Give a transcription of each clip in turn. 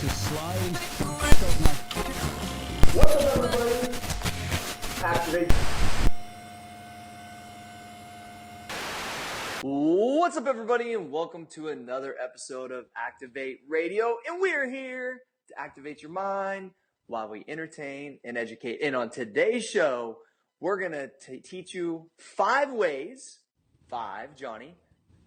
This is sliding. What's up, everybody? Activate. What's up, everybody, and welcome to another episode of Activate Radio. And we're here to activate your mind while we entertain and educate. And on today's show, we're going to teach you 5 ways, Johnny,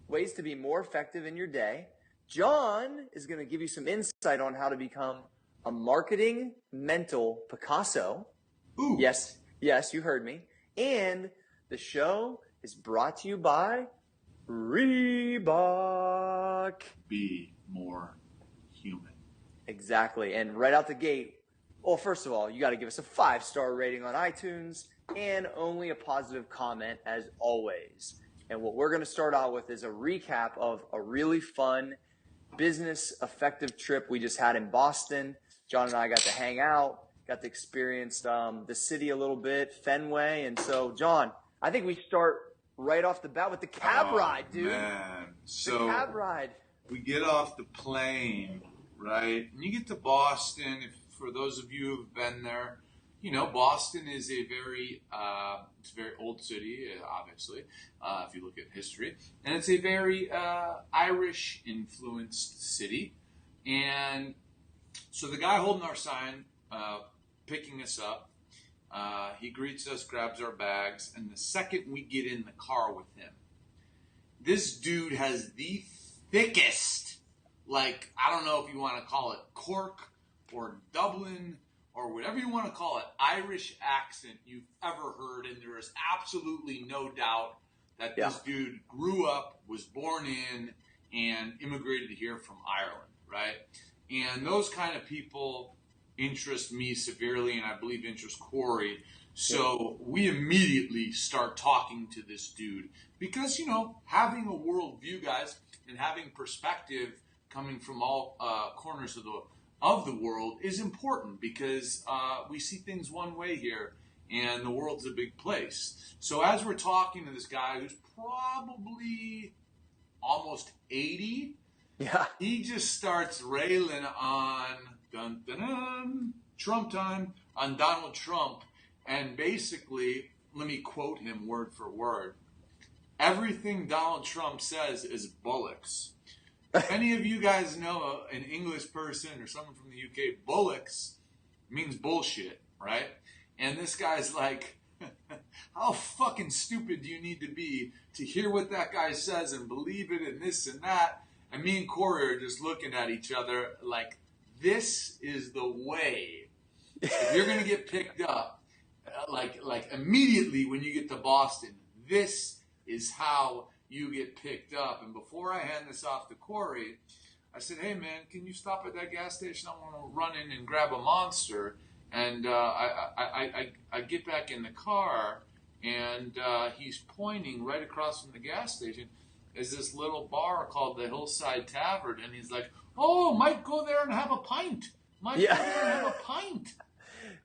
ways to be more effective in your day. John is going to give you some insight on how to become a marketing mental Picasso. Ooh. Yes, you heard me. And the show is brought to you by Reebok. Be more human. Exactly. And right out the gate, well, first of all, you got to give us a 5-star rating on iTunes and only a positive comment as always. And what we're going to start out with is a recap of a really fun business effective trip we just had in Boston. John and I got to hang out, got to experience the city a little bit, Fenway. And so, John, I think we start right off the bat with the cab ride, dude. Man. So the cab ride. We get off the plane, right? And you get to Boston. For those of you who've been there, you know, Boston is a very, it's a very old city, obviously, if you look at history. And it's a very Irish-influenced city. And so the guy holding our sign, picking us up, he greets us, grabs our bags, and the second we get in the car with him, this dude has the thickest, like, I don't know if you want to call it Cork or Dublin or whatever you want to call it, Irish accent you've ever heard. And there is absolutely no doubt that this dude grew up, was born in, and immigrated here from Ireland, right? And those kind of people interest me severely, and I believe interest Cory. So we immediately start talking to this dude because, you know, having a worldview, guys, and having perspective coming from all corners of the world is important because we see things one way here, and the world's a big place. So as we're talking to this guy who's probably almost 80, he just starts railing on Trump time, on Donald Trump, and basically, let me quote him word for word. Everything Donald Trump says is bollocks. If any of you guys know an English person or someone from the UK, bollocks means bullshit, right? And this guy's like, how fucking stupid do you need to be to hear what that guy says and believe it and this and that? And me and Cory are just looking at each other like, this is the way. If you're going to get picked up, like immediately when you get to Boston, this is how you get picked up. And before I hand this off to Cory, I said, hey, man, can you stop at that gas station? I want to run in and grab a Monster. And I get back in the car, and he's pointing right across from the gas station is this little bar called the Hillside Tavern. And he's like, oh, might go there and have a pint. Might go there and have a pint.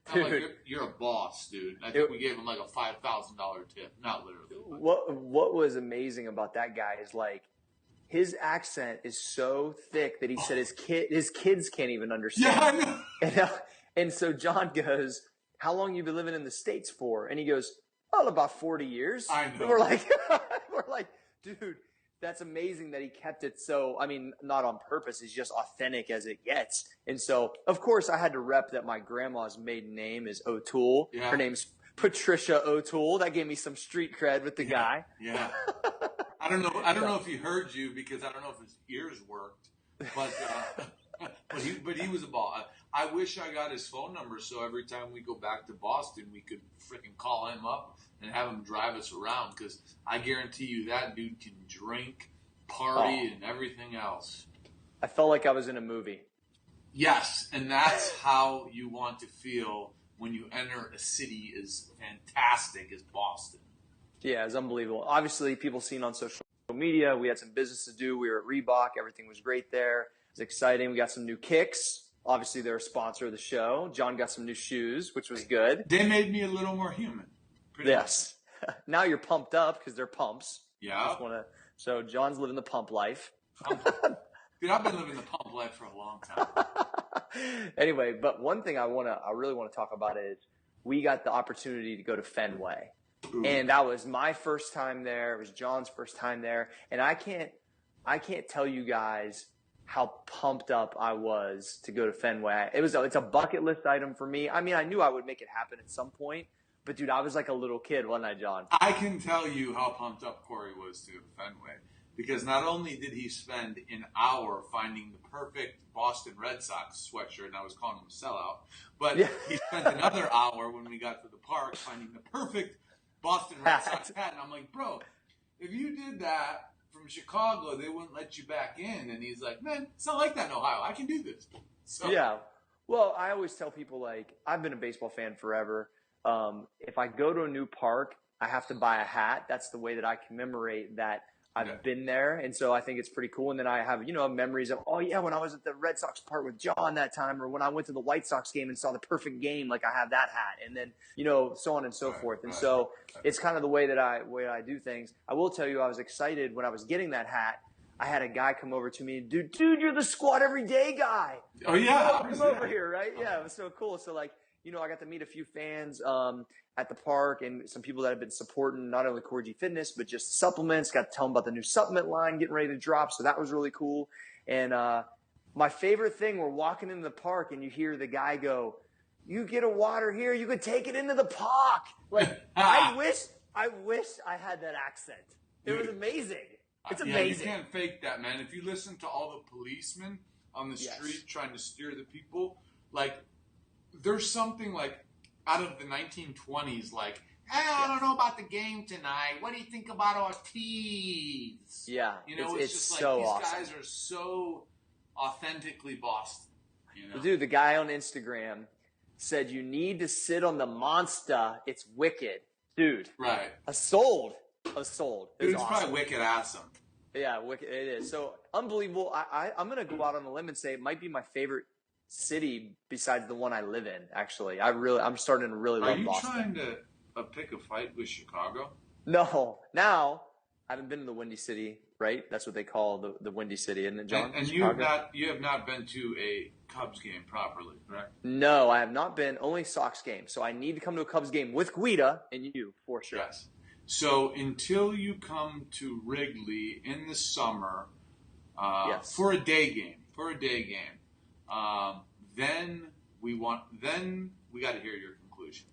I'm like, you're a boss, dude. I think we gave him like a $5,000 tip. Not literally. What was amazing about that guy is like his accent is so thick that he said his kids can't even understand. Yeah, I know. And so John goes, how long you been living in the States for? And he goes, well, about 40 years. I know. And we're like, dude, that's amazing that he kept it so, I mean, not on purpose. It's just authentic as it gets. And so, of course, I had to rep that my grandma's maiden name is O'Toole. Yeah. Her name's Patricia O'Toole. That gave me some street cred with the guy. Yeah. I don't know if he heard you because I don't know if his ears worked. But he was a boss. I wish I got his phone number so every time we go back to Boston, we could freaking call him up and have him drive us around, because I guarantee you that dude can drink, party, and everything else. I felt like I was in a movie. Yes, and that's how you want to feel when you enter a city as fantastic as Boston. Yeah, it's unbelievable. Obviously, people seen on social media, we had some business to do. We were at Reebok. Everything was great there. It was exciting. We got some new kicks. Obviously, they're a sponsor of the show. John got some new shoes, which was good. They made me a little more human. Yes. Now you're pumped up because they're pumps. Yeah. So John's living the pump life. Dude, I've been living the pump life for a long time. Anyway, but one thing I really want to talk about is we got the opportunity to go to Fenway. Ooh. And that was my first time there. It was John's first time there. And I can't tell you guys how pumped up I was to go to Fenway. It's a bucket list item for me. I mean, I knew I would make it happen at some point, but dude, I was like a little kid, wasn't I, John? I can tell you how pumped up Cory was to Fenway, because not only did he spend an hour finding the perfect Boston Red Sox sweatshirt, and I was calling him a sellout, but he spent another hour when we got to the park finding the perfect Boston Red Sox hat. And I'm like, bro, if you did that from Chicago, they wouldn't let you back in. And he's like, man, it's not like that in Ohio. I can do this. So. Yeah. Well, I always tell people, like, I've been a baseball fan forever. If I go to a new park, I have to buy a hat. That's the way that I commemorate that I've been there. And so I think it's pretty cool. And then I have, memories of, oh yeah, when I was at the Red Sox park with John that time, or when I went to the White Sox game and saw the perfect game, like I have that hat, and then, so on and so forth. And so it's kind of the way that I do things. I will tell you, I was excited when I was getting that hat. I had a guy come over to me, dude, you're the squad every day guy. Oh yeah. Come over here, right? Yeah, it was so cool. So like, I got to meet a few fans at the park and some people that have been supporting not only Cory Fitness, but just supplements. Got to tell them about the new supplement line getting ready to drop. So that was really cool. And my favorite thing, we're walking into the park and you hear the guy go, you get a water here, you could take it into the park. Like, I wish I had that accent. It was amazing. It's amazing. You can't fake that, man. If you listen to all the policemen on the street trying to steer the people, like, there's something like out of the 1920s, like, hey, I don't know about the game tonight. What do you think about Ortiz? Yeah, it's just like so these awesome. guys are so authentically Boston. Dude, the guy on Instagram said you need to sit on the monster. It's wicked, dude. Right. A sold. Dude, it's awesome. probably wicked awesome. Yeah, wicked. It is so unbelievable. I'm gonna go out on a limb and say it might be my favorite city besides the one I live in. Actually, I'm starting to really love Boston. Are you trying to pick a fight with Chicago? No, now I haven't been to the Windy City, right? That's what they call the Windy City, isn't it, John? And you have not been to a Cubs game properly, correct? No, I have not been. Only Sox game. So I need to come to a Cubs game with Guida and you for sure. Yes. So until you come to Wrigley in the summer for a day game, then we got to hear your conclusion.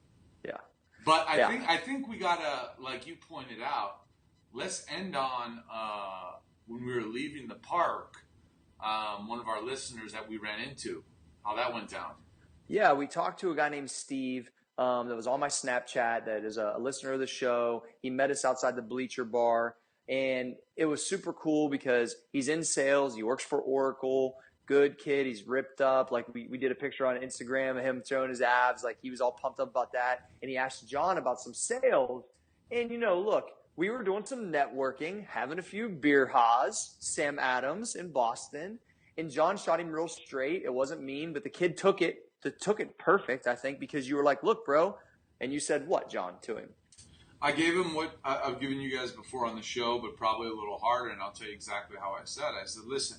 Yeah. But I think we gotta, like you pointed out, let's end on when we were leaving the park. One of our listeners that we ran into, how that went down. Yeah, we talked to a guy named Steve that was on my Snapchat. That is a listener of the show. He met us outside the Bleacher Bar, and it was super cool because he's in sales. He works for Oracle. Good kid. He's ripped up. Like we did a picture on Instagram of him showing his abs. Like he was all pumped up about that. And he asked John about some sales. And look, we were doing some networking, having a few beer ha's, Sam Adams in Boston. And John shot him real straight. It wasn't mean, but the kid took it perfect, I think, because you were like, look, bro. And you said what, John, to him? I gave him what I've given you guys before on the show, but probably a little harder. And I'll tell you exactly how I said it. I said, listen,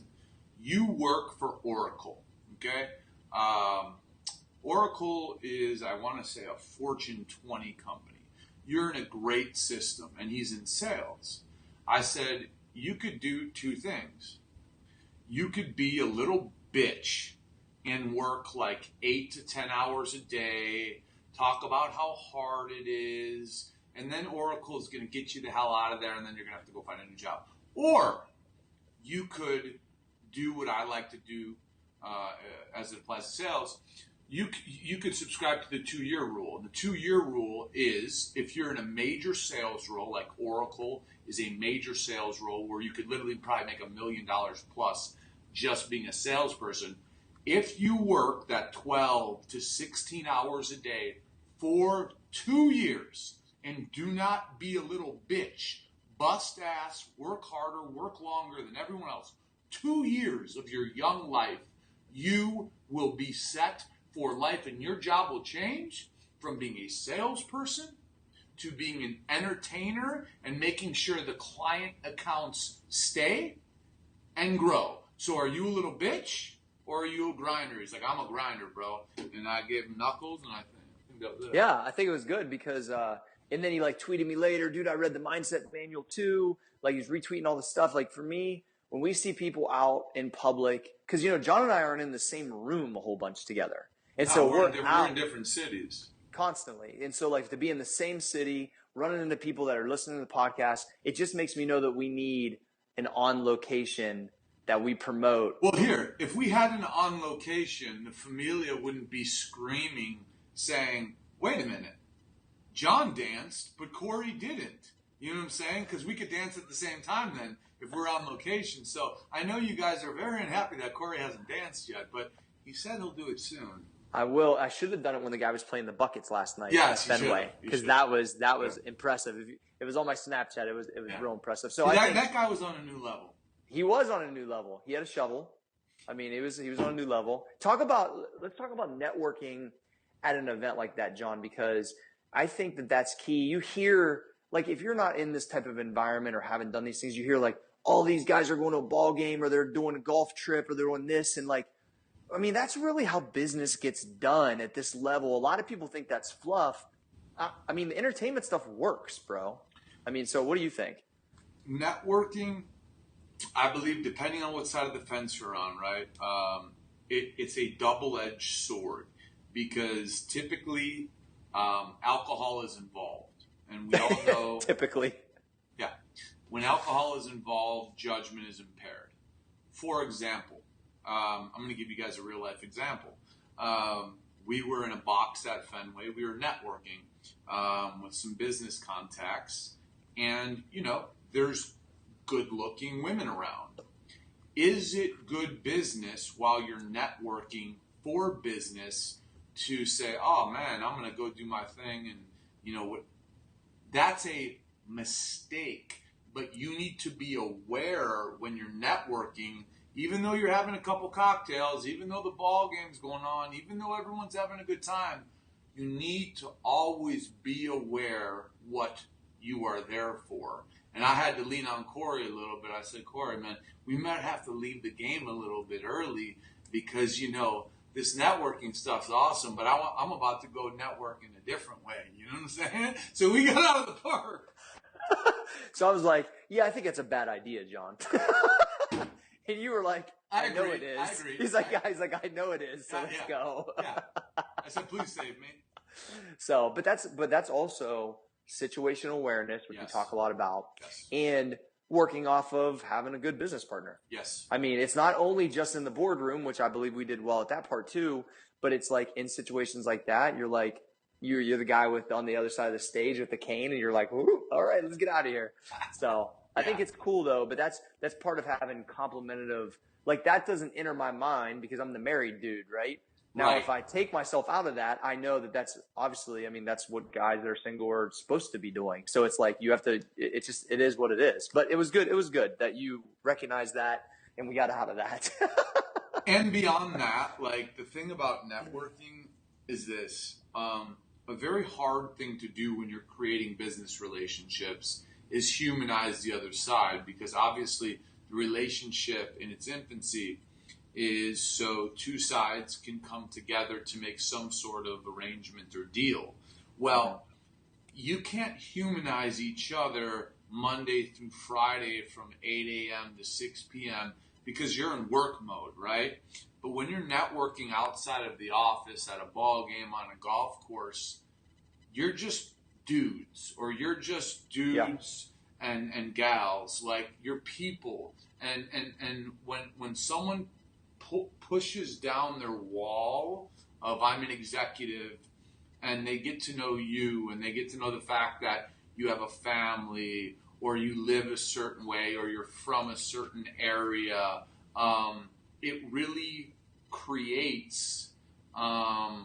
you work for Oracle, okay? Oracle is, I want to say, a Fortune 20 company. You're in a great system, and he's in sales. I said, you could do two things. You could be a little bitch and work like 8 to 10 hours a day, talk about how hard it is, and then Oracle is going to get you the hell out of there, and then you're going to have to go find a new job. Or you could do what I like to do as it applies to sales. You could subscribe to the 2-year rule. And the 2-year rule is if you're in a major sales role, like Oracle is a major sales role where you could literally probably make $1 million plus just being a salesperson. If you work that 12 to 16 hours a day for 2 years and do not be a little bitch, bust ass, work harder, work longer than everyone else, 2 years of your young life, you will be set for life, and your job will change from being a salesperson to being an entertainer and making sure the client accounts stay and grow. So are you a little bitch or are you a grinder? He's like, I'm a grinder, bro. And I gave him knuckles, and I think that was it. Yeah, I think it was good because, and then he like tweeted me later, dude, I read the mindset manual too. Like he's retweeting all the stuff. Like for me, when we see people out in public, because John and I aren't in the same room a whole bunch together, and so we're in different cities constantly. And so like to be in the same city, running into people that are listening to the podcast, it just makes me know that we need an on location that we promote. Well, here, if we had an on location, the Familia wouldn't be screaming, saying, wait a minute, John danced, but Cory didn't. You know what I'm saying? Because we could dance at the same time then if we're on location. So I know you guys are very unhappy that Cory hasn't danced yet, but he said he'll do it soon. I will. I should have done it when the guy was playing the buckets last night at Fenway, because that was impressive. It was on my Snapchat. It was real impressive. So see, that guy was on a new level. He was on a new level. He had a shovel. I mean, he was on a new level. Let's talk about networking at an event like that, John, because I think that that's key. You hear, like, if you're not in this type of environment or haven't done these things, you hear like all these guys are going to a ball game or they're doing a golf trip or they're doing this, and like, I mean, that's really how business gets done at this level. A lot of people think that's fluff. I mean, the entertainment stuff works, bro. I mean, so what do you think? Networking, I believe, depending on what side of the fence you're on, right? It's a double-edged sword because typically alcohol is involved. And we all know... Typically. Yeah. When alcohol is involved, judgment is impaired. For example, I'm going to give you guys a real-life example. We were in a box at Fenway. We were networking with some business contacts. And, there's good-looking women around. Is it good business while you're networking for business to say, oh, man, I'm going to go do my thing? And, what? That's a mistake. But you need to be aware when you're networking, even though you're having a couple cocktails, even though the ball game's going on, even though everyone's having a good time, you need to always be aware what you are there for. And I had to lean on Cory a little bit. I said, Cory, man, we might have to leave the game a little bit early because, this networking stuff's awesome, but I'm about to go network in a different way. You know what I'm saying? So we got out of the park. So I was like, yeah, I think it's a bad idea, John. And you were like, I know it is. I agree. He's like, I know it is. So let's go. Yeah. I said, please save me. So, but that's also situational awareness, which we talk a lot about, and working off of having a good business partner. Yes. I mean, it's not only just in the boardroom, which I believe we did well at that part too, but it's like in situations like that, you're like, you're the guy on the other side of the stage with the cane, and you're like, ooh, all right, let's get out of here. So I think it's cool though, but that's part of having complementative, like that doesn't enter my mind because I'm the married dude, right? Now, if I take myself out of that, I know that that's obviously, I mean, that's what guys that are single are supposed to be doing. So it's like you have to, it is what it is. But it was good. It was good that you recognize that and we got out of that. And beyond that, like the thing about networking is this, a very hard thing to do when you're creating business relationships is humanize the other side, because obviously the relationship in its infancy is so two sides can come together to make some sort of arrangement or deal. Well, you can't humanize each other Monday through Friday from 8 a.m. to 6 p.m. because you're in work mode, right? But when you're networking outside of the office at a ball game on a golf course, you're just dudes, or you're just dudes and gals, like you're people. And when someone pushes down their wall of I'm an executive, and they get to know you, and they get to know the fact that you have a family, or you live a certain way, or you're from a certain area, it really creates a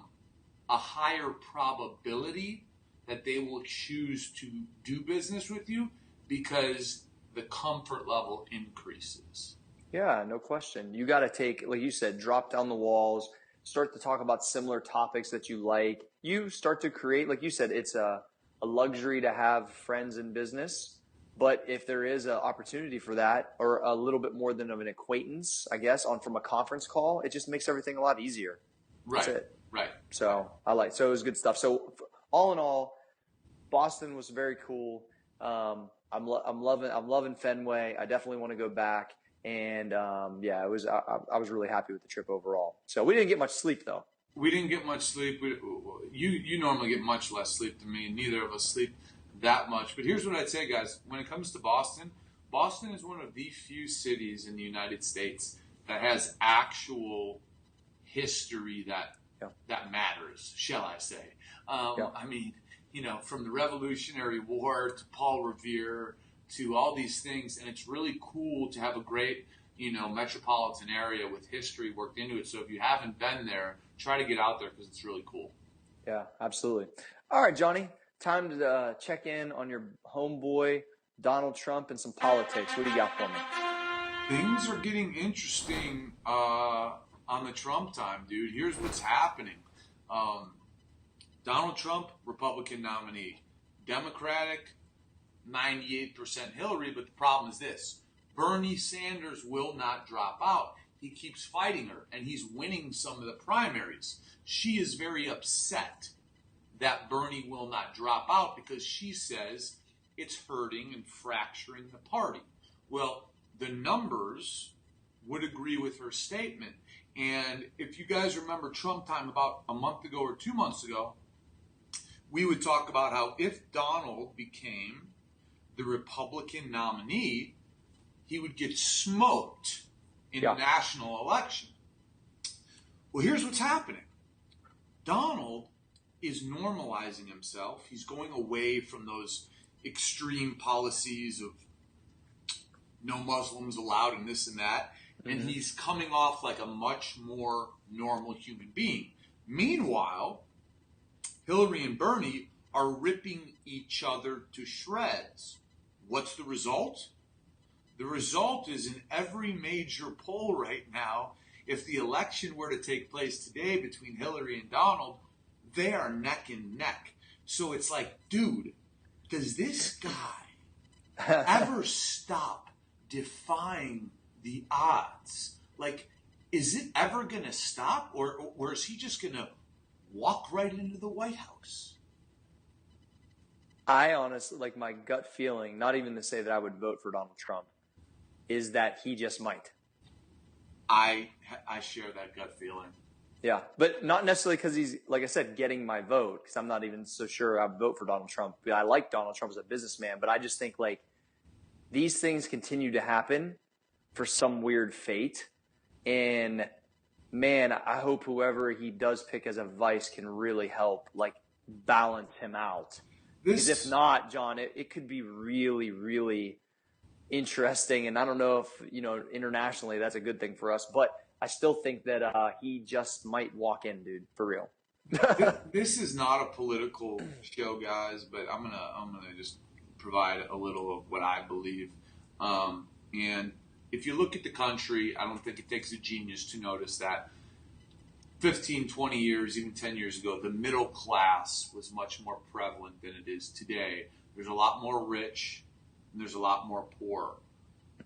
higher probability that they will choose to do business with you because the comfort level increases. Yeah, no question. You got to take, like you said, drop down the walls, start to talk about similar topics that you like. You start to create, like you said, it's a luxury to have friends in business. But if there is an opportunity for that, or a little bit more than of an acquaintance, I guess, on from a conference call, it just makes everything a lot easier. That's Right, it. right. So so it was good stuff. So all in all, Boston was very cool. I'm loving Fenway. I definitely want to go back. And yeah, it was. I was really happy with the trip overall. So we didn't get much sleep though. We didn't get much sleep. You normally get much less sleep than me. Neither of us sleep that much. But here's what I'd say, guys. When it comes to Boston, Boston is one of the few cities in the United States that has actual history that matters, shall I say. I mean, from the Revolutionary War to Paul Revere to all these things, and it's really cool to have a great, metropolitan area with history worked into it. So if you haven't been there, try to get out there because it's really cool. Yeah, absolutely. All right, Johnny, time to check in on your homeboy, Donald Trump, and some politics. What do you got for me? Things are getting interesting on the Trump time, dude. Here's what's happening. Donald Trump, Republican nominee. Democratic, 98% Hillary, but the problem is this. Bernie Sanders will not drop out. He keeps fighting her, and he's winning some of the primaries. She is very upset that Bernie will not drop out because she says it's hurting and fracturing the party. Well, the numbers would agree with her statement. And if you guys remember Trump time about a month ago or 2 months ago, we would talk about how if Donald became the Republican nominee, he would get smoked in the national election. Well, here's what's happening. Donald is normalizing himself. He's going away from those extreme policies of no Muslims allowed and this and that. And he's coming off like a much more normal human being. Meanwhile, Hillary and Bernie are ripping each other to shreds. What's the result? The result is in every major poll right now, if the election were to take place today between Hillary and Donald, they are neck and neck. So it's like, dude, does this guy ever stop defying the odds? Like, is it ever going to stop? Or is he just going to walk right into the White House? I honestly, like my gut feeling, not even to say that I would vote for Donald Trump, is that he just might. I share that gut feeling. Yeah, but not necessarily because he's, like I said, getting my vote, because I'm not even so sure I'd vote for Donald Trump. I like Donald Trump as a businessman, but I just think like these things continue to happen for some weird fate. And man, I hope whoever he does pick as a vice can really help like balance him out. Because if not, John, it could be really, really interesting. And I don't know if, internationally that's a good thing for us, but I still think that he just might walk in, dude, for real. This is not a political show, guys, but I'm gonna just provide a little of what I believe. And if you look at the country, I don't think it takes a genius to notice that 15, 20 years, even 10 years ago, the middle class was much more prevalent than it is today. There's a lot more rich and there's a lot more poor.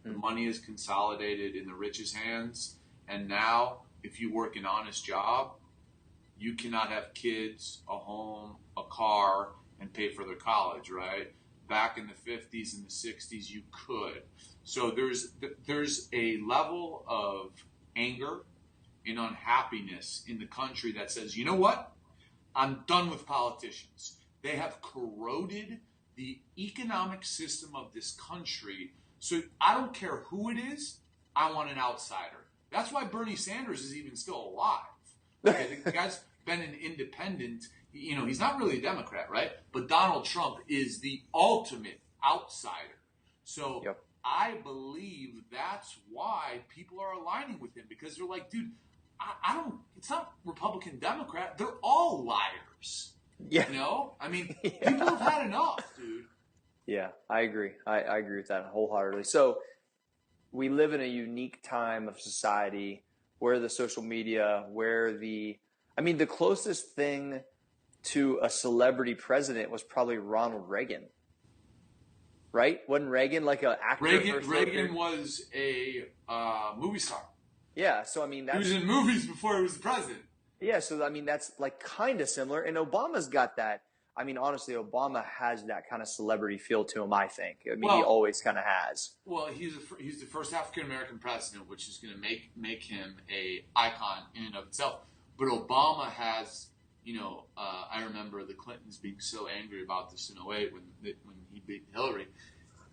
The money is consolidated in the rich's hands. And now, if you work an honest job, you cannot have kids, a home, a car, and pay for their college, right? Back in the 50s and the 60s, you could. So there's a level of anger and unhappiness in the country that says, you know what? I'm done with politicians. They have corroded the economic system of this country. So I don't care who it is. I want an outsider. That's why Bernie Sanders is even still alive. Okay, the guy's been an independent. He's not really a Democrat, right? But Donald Trump is the ultimate outsider. So I believe that's why people are aligning with him, because they're like, dude, I don't. It's not Republican, Democrat. They're all liars. Yeah. I mean, people have had enough, dude. Yeah, I agree. I agree with that wholeheartedly. So we live in a unique time of society where the social media, the closest thing to a celebrity president was probably Ronald Reagan. right? Wasn't Reagan like an actor? Reagan was a movie star. Yeah, so I mean, he was in movies before he was the president. Yeah, so I mean, that's like kind of similar, and Obama's got that. I mean, honestly, Obama has that kind of celebrity feel to him. I think. I mean, he always kind of has. Well, he's the first African American president, which is going to make him a icon in and of itself. But Obama has, I remember the Clintons being so angry about this in 2008 when he beat Hillary.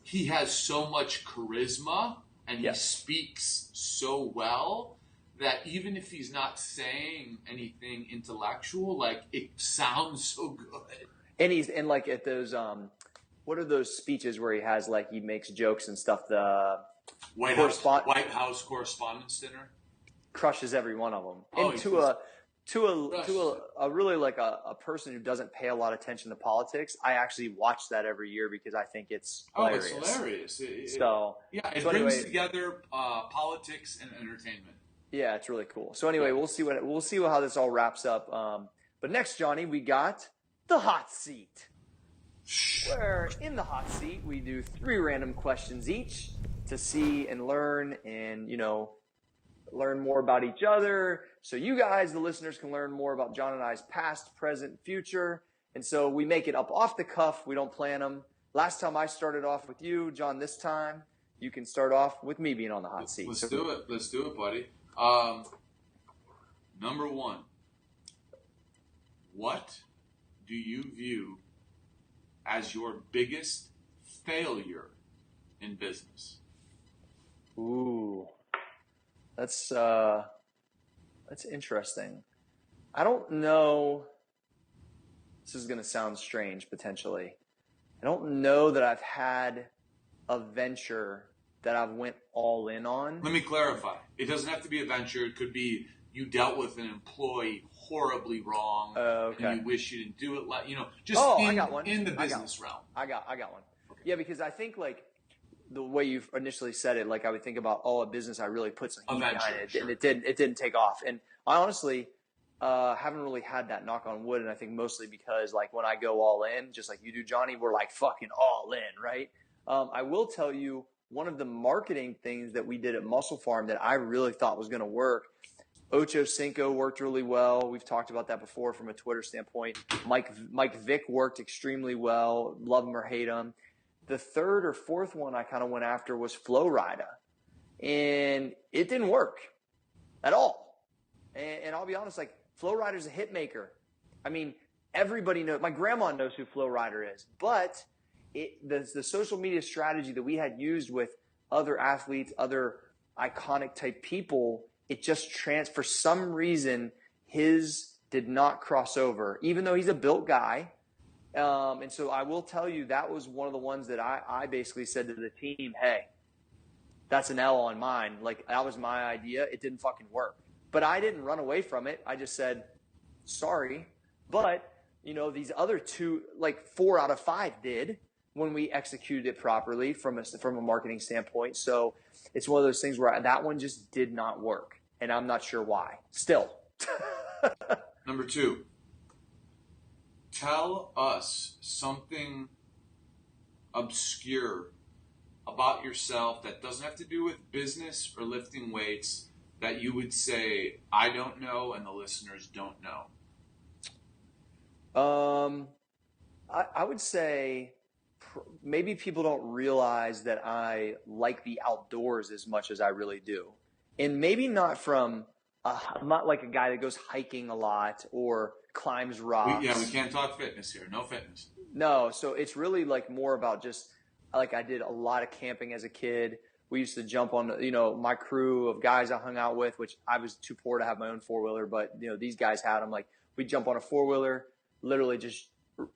He has so much charisma and he speaks so well that even if he's not saying anything intellectual, like it sounds so good. And he's like at those what are those speeches where he has like he makes jokes and stuff? The White House Correspondents' Dinner crushes every one of them. And to a really like a person who doesn't pay a lot of attention to politics, I actually watch that every year because I think it's hilarious. It's hilarious. It brings anyway, together politics and entertainment. Yeah, it's really cool. So anyway, we'll see how this all wraps up. But next, Johnny, we got the hot seat. Where in the hot seat we do 3 random questions each to see and learn and learn more about each other. So you guys, the listeners, can learn more about John and I's past, present, future. And so we make it up off the cuff. We don't plan them. Last time I started off with you, John. This time you can start off with me being on the hot seat. Let's do it, buddy. Number 1, what do you view as your biggest failure in business? Ooh, that's interesting. I don't know. This is going to sound strange potentially. I don't know that I've had a venture that I've went all in on. Let me clarify. It doesn't have to be a venture. It could be you dealt with an employee horribly wrong, and you wish you didn't do it. I got one. In the business realm. I got one. Okay. Yeah, because I think like the way you've initially said it, like I would think about a business I really put some heat behind it, and it didn't take off. And I honestly haven't really had that, knock on wood, and I think mostly because like when I go all in, just like you do, Johnny, we're like fucking all in, right? I will tell you, one of the marketing things that we did at Muscle Farm that I really thought was going to work, Ocho Cinco worked really well. We've talked about that before from a Twitter standpoint. Mike Vick worked extremely well. Love him or hate him. The third or fourth one I kind of went after was Flow Rida. And it didn't work at all. And I'll be honest, like Flow Rider's a hit maker. I mean, everybody knows. My grandma knows who Flow Rider is. But the social media strategy that we had used with other athletes, other iconic type people, it just for some reason, his did not cross over, even though he's a built guy. And so I will tell you, that was one of the ones that I basically said to the team, hey, that's an L on mine. Like, that was my idea. It didn't fucking work. But I didn't run away from it. I just said, sorry. But, these other 2, like 4 out of 5 did when we executed it properly from a marketing standpoint. So it's one of those things where that one just did not work. And I'm not sure why. Still. Number 2, tell us something obscure about yourself that doesn't have to do with business or lifting weights that you would say, I don't know and the listeners don't know. I would say maybe people don't realize that I like the outdoors as much as I really do. And maybe not I'm not like a guy that goes hiking a lot or climbs rocks. We can't talk fitness here. No fitness. No, so it's really like more about just like I did a lot of camping as a kid. We used to jump on, my crew of guys I hung out with, which I was too poor to have my own 4-wheeler, but these guys had them. Like we'd jump on a 4-wheeler, literally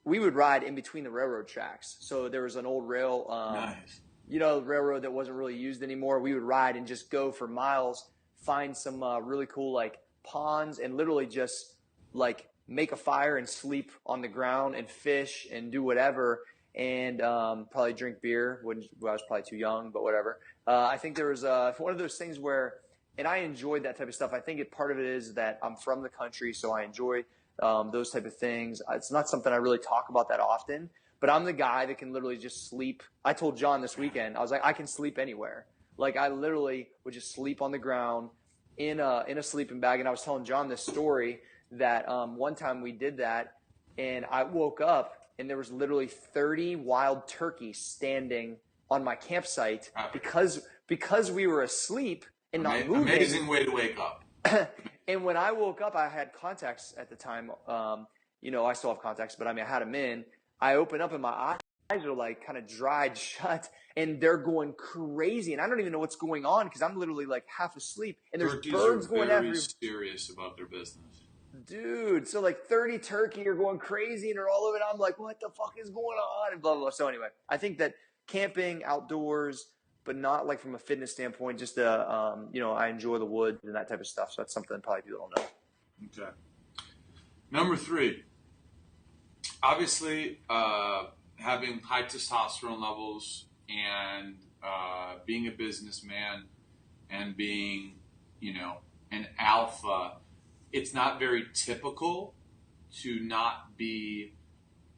we would ride in between the railroad tracks. So there was an old rail, nice. Railroad that wasn't really used anymore. We would ride and just go for miles, find some really cool like ponds, and literally just like make a fire and sleep on the ground and fish and do whatever, and probably drink beer. I was probably too young, but whatever. I think there was one of those things where, and I enjoyed that type of stuff. I think part of it is that I'm from the country, so I enjoy those type of things. It's not something I really talk about that often, but but I'm the guy that can literally just sleep. I told John this weekend, I was like, I can sleep anywhere. Like I literally would just sleep on the ground in a sleeping bag. And I was telling John this story that one time we did that, and I woke up and there was literally 30 wild turkeys standing on my campsite because we were asleep and not moving. Amazing way to wake up. And when I woke up, I had contacts at the time. I still have contacts, but I had them in. I open up and my eyes are like kind of dried shut, and they're going crazy. And I don't even know what's going on because I'm literally like half asleep, and there's Turkeys birds going everywhere. Very serious about their business. Dude, so like 30 turkey are going crazy and they're all over it. I'm like, what the fuck is going on? And blah, blah, blah. So anyway, I think that camping outdoors, but not like from a fitness standpoint, just I enjoy the woods and that type of stuff. So that's something probably people don't know. Okay. Number 3, obviously having high testosterone levels and being a businessman and being, an alpha. It's not very typical to not be,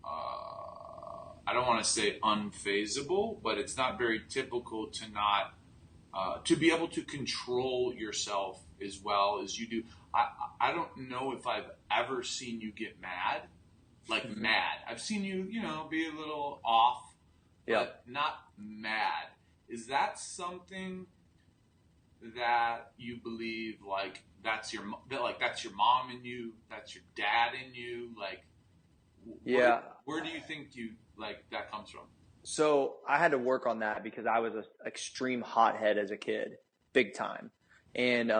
I don't want to say unfazable, but it's not very typical to not, to be able to control yourself as well as you do. I don't know if I've ever seen you get mad, like mad. I've seen you, be a little off, but not mad. Is that something that you believe that's your mom in you, that's your dad in you, where do you think that comes from? So I had to work on that because I was an extreme hothead as a kid, big time. And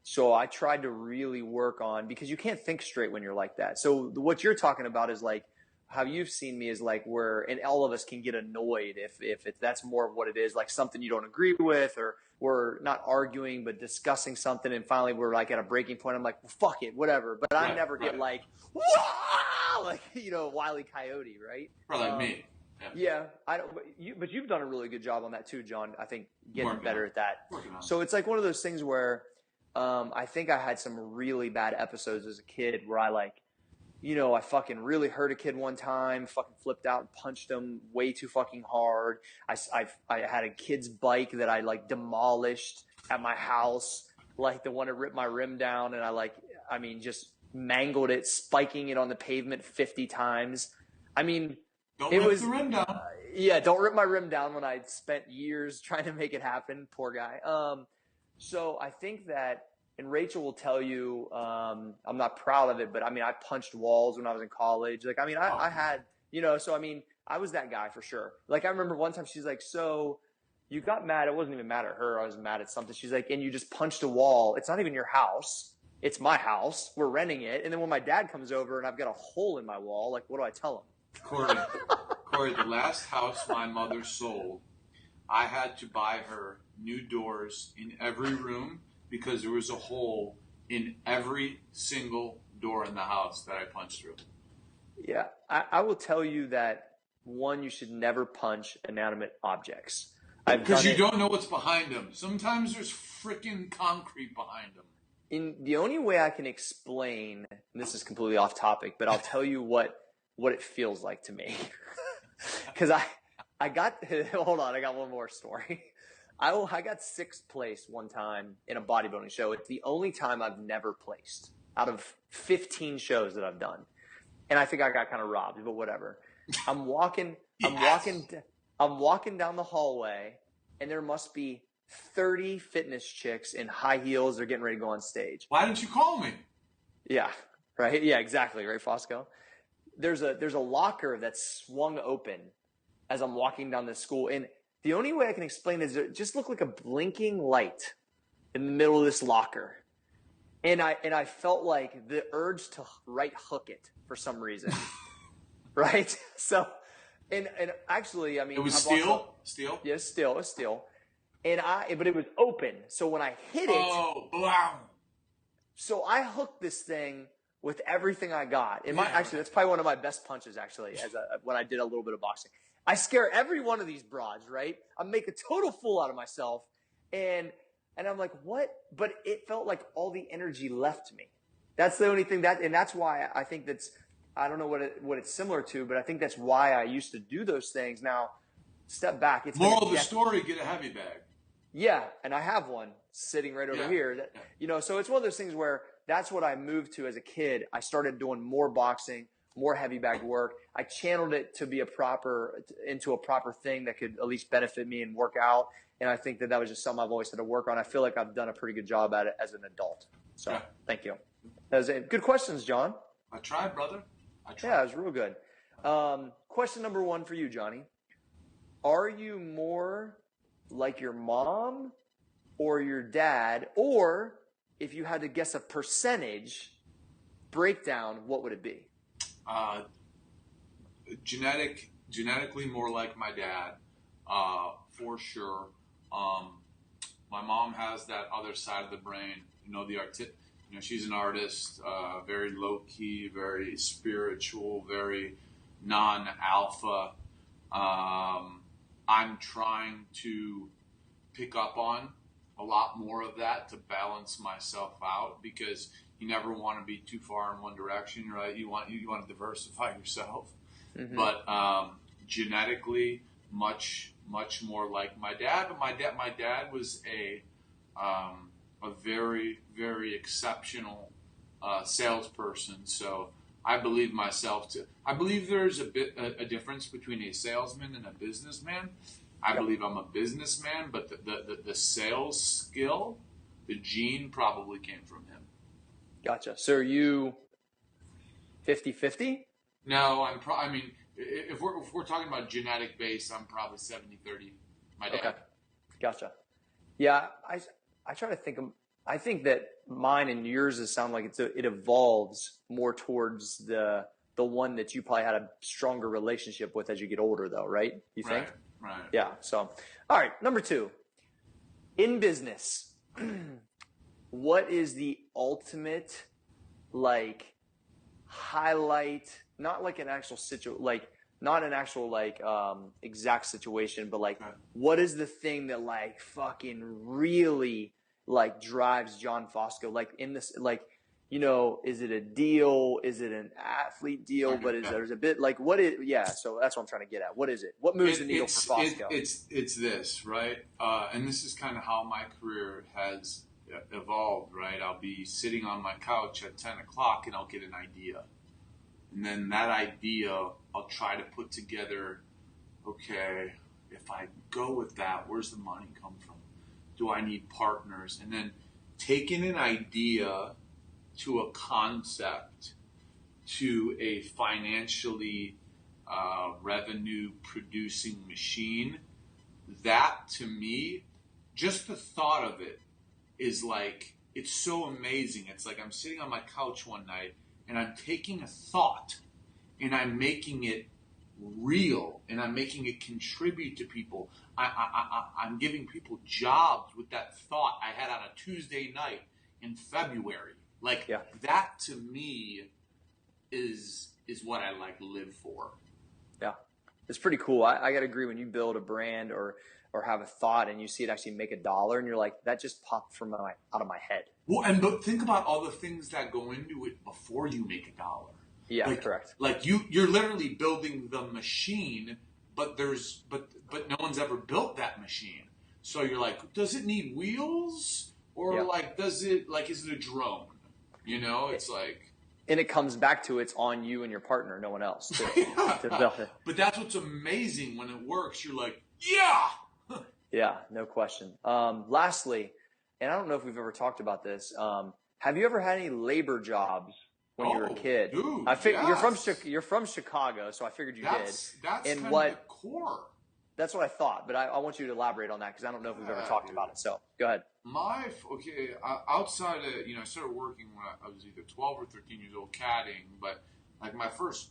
so I tried to really work on, because you can't think straight when you're like that. So what you're talking about is like how you've seen me is like where, and all of us can get annoyed if that's more of what it is, like something you don't agree with, or we're not arguing but discussing something, and finally we're like at a breaking point. I'm like, well, fuck it, whatever. But I never get like, wah! Like, Wile E. Coyote, right? Probably like me. Yeah, I don't. But you've done a really good job on that too, John. I think getting better at that. So it's like one of those things where I think I had some really bad episodes as a kid where I I fucking really hurt a kid one time, fucking flipped out and punched him way too fucking hard. I had a kid's bike that I demolished at my house, like the one that ripped my rim down, and I just mangled it, spiking it on the pavement 50 times. Don't rip the rim down. Don't rip my rim down when I spent years trying to make it happen. Poor guy. So I think that, and Rachel will tell you, I'm not proud of it, but I punched walls when I was in college. I had, I was that guy for sure. I remember one time she's like, so you got mad. It wasn't even mad at her. I was mad at something. She's like, and you just punched a wall. It's not even your house. It's my house. We're renting it. And then when my dad comes over and I've got a hole in my wall, what do I tell him? Corey, the last house my mother sold, I had to buy her new doors in every room because there was a hole in every single door in the house that I punched through. Yeah, I will tell you that, one, you should never punch inanimate objects. Because you don't know what's behind them. Sometimes there's freaking concrete behind them. The only way I can explain, and this is completely off topic, but I'll tell you what it feels like to me. Because I got one more story. I got 6th place one time in a bodybuilding show. It's the only time I've never placed out of 15 shows that I've done. And I think I got kind of robbed, but whatever. I'm walking down the hallway, and there must be 30 fitness chicks in high heels. They're getting ready to go on stage. Why didn't you call me? Yeah, right. Yeah, exactly. Right, Fosco? There's a locker that's swung open as I'm walking down the school. And the only way I can explain is it just looked like a blinking light in the middle of this locker. And I felt like the urge to right hook it for some reason. Right? So, and actually, it was steel? Steel? Yeah, it's steel. But it was open. So when I hit it. Oh, wow. So I hooked this thing with everything I got. Actually, that's probably one of my best punches, actually, when I did a little bit of boxing. I scare every one of these broads, right? I make a total fool out of myself. And I'm like, what? But it felt like all the energy left me. That's the only thing and that's why I think that's I don't know what it's similar to, but I think that's why I used to do those things. Now, step back. It's Moral of the story: get a heavy bag. Yeah, and I have one sitting right over here. That, so it's one of those things where that's what I moved to as a kid. I started doing more boxing, more heavy bag work. I channeled it to be into a proper thing that could at least benefit me and work out. And I think that was just something I've always had to work on. I feel like I've done a pretty good job at it as an adult. So thank you. That was it. Good questions, John. I tried, brother. I tried. Yeah, it was real good. Question number 1 for you, Johnny. Are you more like your mom or your dad? Or if you had to guess a percentage breakdown, what would it be? Genetically more like my dad, for sure. My mom has that other side of the brain, she's an artist, very low key, very spiritual, very non-alpha. I'm trying to pick up on a lot more of that to balance myself out, because you never want to be too far in one direction, right? You want to diversify yourself. Mm-hmm. But genetically, much more like my dad. But my dad was a very, very exceptional salesperson. So I believe I believe there's a difference between a salesman and a businessman. I believe I'm a businessman, but the sales skill, the gene probably came from him. Gotcha. So are you 50-50? No, if we're talking about genetic base, I'm probably 70-30. My dad. Okay. Gotcha. Yeah, I try to think I think that mine and yours sound like it evolves more towards the one that you probably had a stronger relationship with as you get older, though, right? You think? Right. Yeah. So, all right. Number 2, in business, what is the ultimate highlight? Not like an actual not an actual exact situation, but what is the thing that fucking really drives John Fosco in this is it a deal? Is it an athlete deal? But there's a bit what is so that's what I'm trying to get at. What is it? What moves the needle for Fosco? It's this, right? And this is kind of how my career has evolved, right? I'll be sitting on my couch at 10 o'clock and I'll get an idea. And then that idea, I'll try to put together, okay, if I go with that, where's the money come from? Do I need partners? And then taking an idea to a concept to a financially revenue producing machine, that to me, just the thought of it is it's so amazing. It's like I'm sitting on my couch one night and I'm taking a thought and I'm making it real and I'm making it contribute to people. I'm giving people jobs with that thought I had on a Tuesday night in February. That to me is what I live for. Yeah. It's pretty cool. I got to agree, when you build a brand or have a thought and you see it actually make $1 and you're like, that just popped out of my head. Well, but think about all the things that go into it before you make $1. Yeah, correct. You're literally building the machine, but no one's ever built that machine. So you're like, does it need wheels? Or does it is it a drone? It's and it comes back to it's on you and your partner, no one else to build it. But that's what's amazing when it works. You're like, yeah. Yeah, no question. Lastly, and I don't know if we've ever talked about this. Have you ever had any labor jobs when you were a kid? Dude, I figured you're from Chicago, so I figured you did. That's and kind of the core. That's what I thought, but I want you to elaborate on that because I don't know if we've ever talked about it. So go ahead. Outside of I started working when I was either 12 or 13 years old caddying, but my first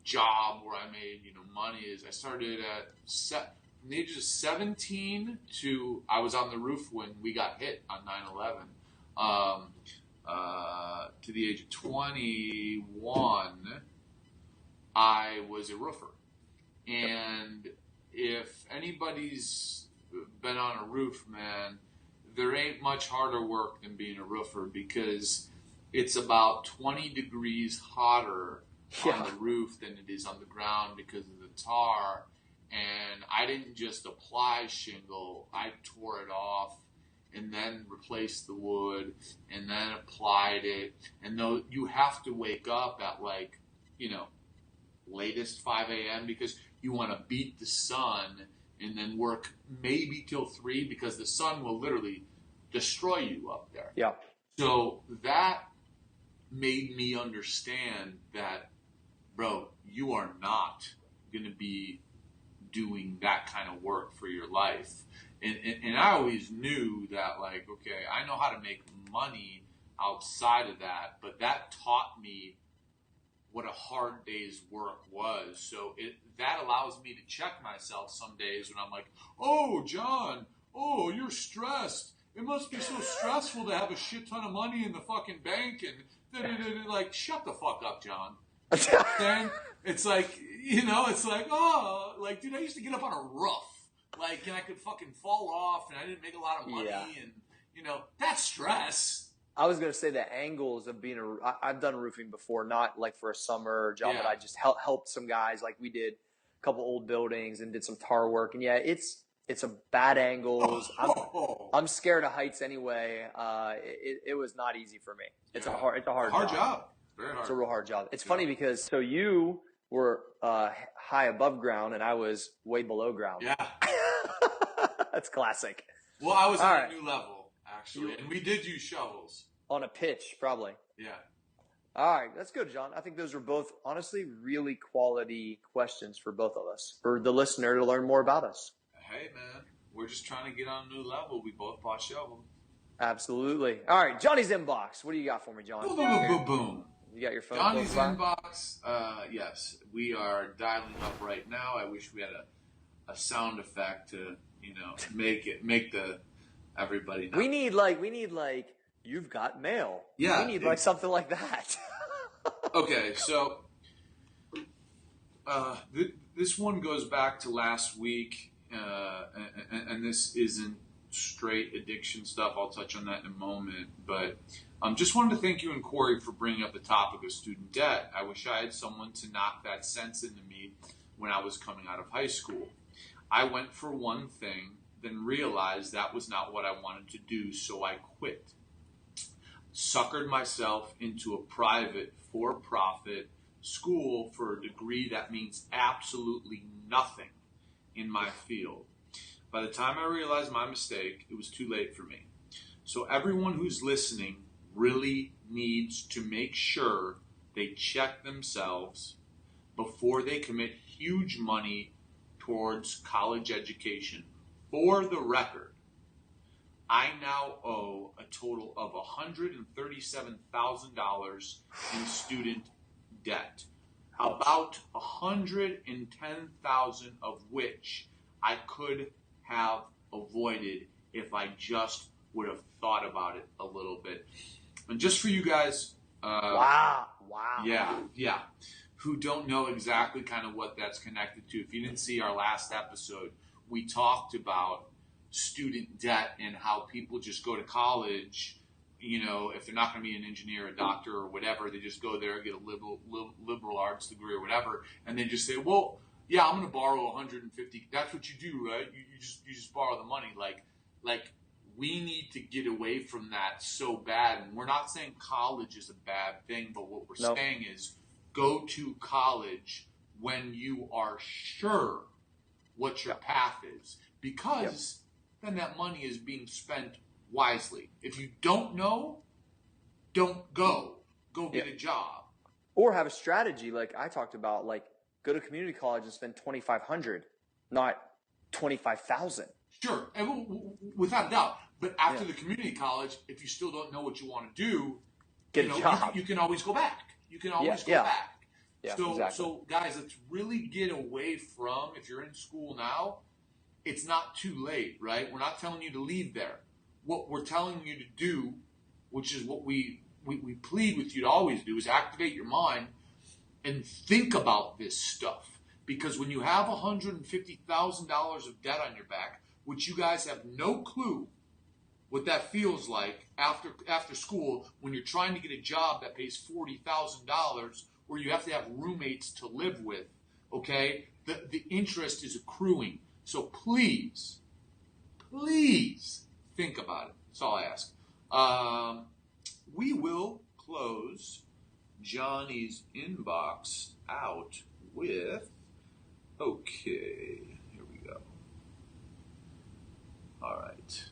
job where I made money is I started at from the ages of 17 to I was on the roof when we got hit on 9/11. To the age of 21, I was a roofer, and if anybody's been on a roof, man, there ain't much harder work than being a roofer because it's about 20 degrees hotter on the roof than it is on the ground because of the tar. And I didn't just apply shingle, I tore it off and then replaced the wood and then applied it. And though you have to wake up at like, latest 5 a.m. because you want to beat the sun and then work maybe till 3 because the sun will literally destroy you up there. Yeah. So that made me understand that, bro, you are not going to be doing that kind of work for your life. And I always knew that, like, okay, I know how to make money outside of that, but that taught me what a hard day's work was. So that allows me to check myself some days when I'm like, oh, John, you're stressed. It must be so stressful to have a shit ton of money in the fucking bank and like, shut the fuck up, John. Then it's like, it's like, oh, like, dude, I used to get up on a roof, like, and I could fucking fall off and I didn't make a lot of money and, that's stress. I was going to say the angles of being I've done roofing before, not like for a summer job, but I just helped some guys. Like we did a couple old buildings and did some tar work. And it's a bad angles. I'm scared of heights anyway. It was not easy for me. It's a hard job. Very hard. It's a real hard job. It's funny because you were high above ground and I was way below ground. Yeah. That's classic. Well, I was at a new level. Actually, and we did use shovels. On a pitch, probably. Yeah. All right, that's good, John. I think those are both, honestly, really quality questions for both of us, for the listener to learn more about us. Hey, man, we're just trying to get on a new level. We both bought shovels. Absolutely. All right, Johnny's inbox. What do you got for me, John? Boom, boom, boom, boom. You got your phone? Johnny's inbox. Yes, we are dialing up right now. I wish we had a sound effect to, make the everybody know. We need like you've got mail. Yeah. We need like something like that. Okay, so this one goes back to last week, and this isn't straight addiction stuff. I'll touch on that in a moment, but just wanted to thank you and Cory for bringing up the topic of student debt. I wish I had someone to knock that sense into me when I was coming out of high school. I went for one thing, then realized that was not what I wanted to do, so I quit. Suckered myself into a private, for-profit school for a degree that means absolutely nothing in my field. By the time I realized my mistake, it was too late for me. So everyone who's listening really needs to make sure they check themselves before they commit huge money towards college education. For the record, I now owe a total of $137,000 in student debt, about $110,000 of which I could have avoided if I just would have thought about it a little bit. And just for you guys, wow, yeah, who don't know exactly kind of what that's connected to. If you didn't see our last episode, we talked about student debt and how people just go to college, if they're not going to be an engineer, a doctor, or whatever, they just go there and get a liberal arts degree or whatever, and then just say, well, yeah, I'm going to borrow 150. That's what you do, right? You just borrow the money. Like we need to get away from that so bad. And we're not saying college is a bad thing, but what we're saying is go to college when you are sure what your path is, because then that money is being spent wisely. If you don't know, don't go. Go get a job. Or have a strategy like I talked about, like go to community college and spend $2,500, not $25,000. Sure, and without a doubt. But after the community college, if you still don't know what you want to do, get a job. You can always go back. You can always go back. Yeah, so, exactly. So guys, let's really get away from, if you're in school now, it's not too late, right? We're not telling you to leave there. What we're telling you to do, which is what we plead with you to always do, is activate your mind and think about this stuff. Because when you have $150,000 of debt on your back, which you guys have no clue what that feels like after school, when you're trying to get a job that pays $40,000 or you have to have roommates to live with, okay? The interest is accruing. So please think about it. That's all I ask. We will close Johnny's inbox out with, okay, here we go. All right.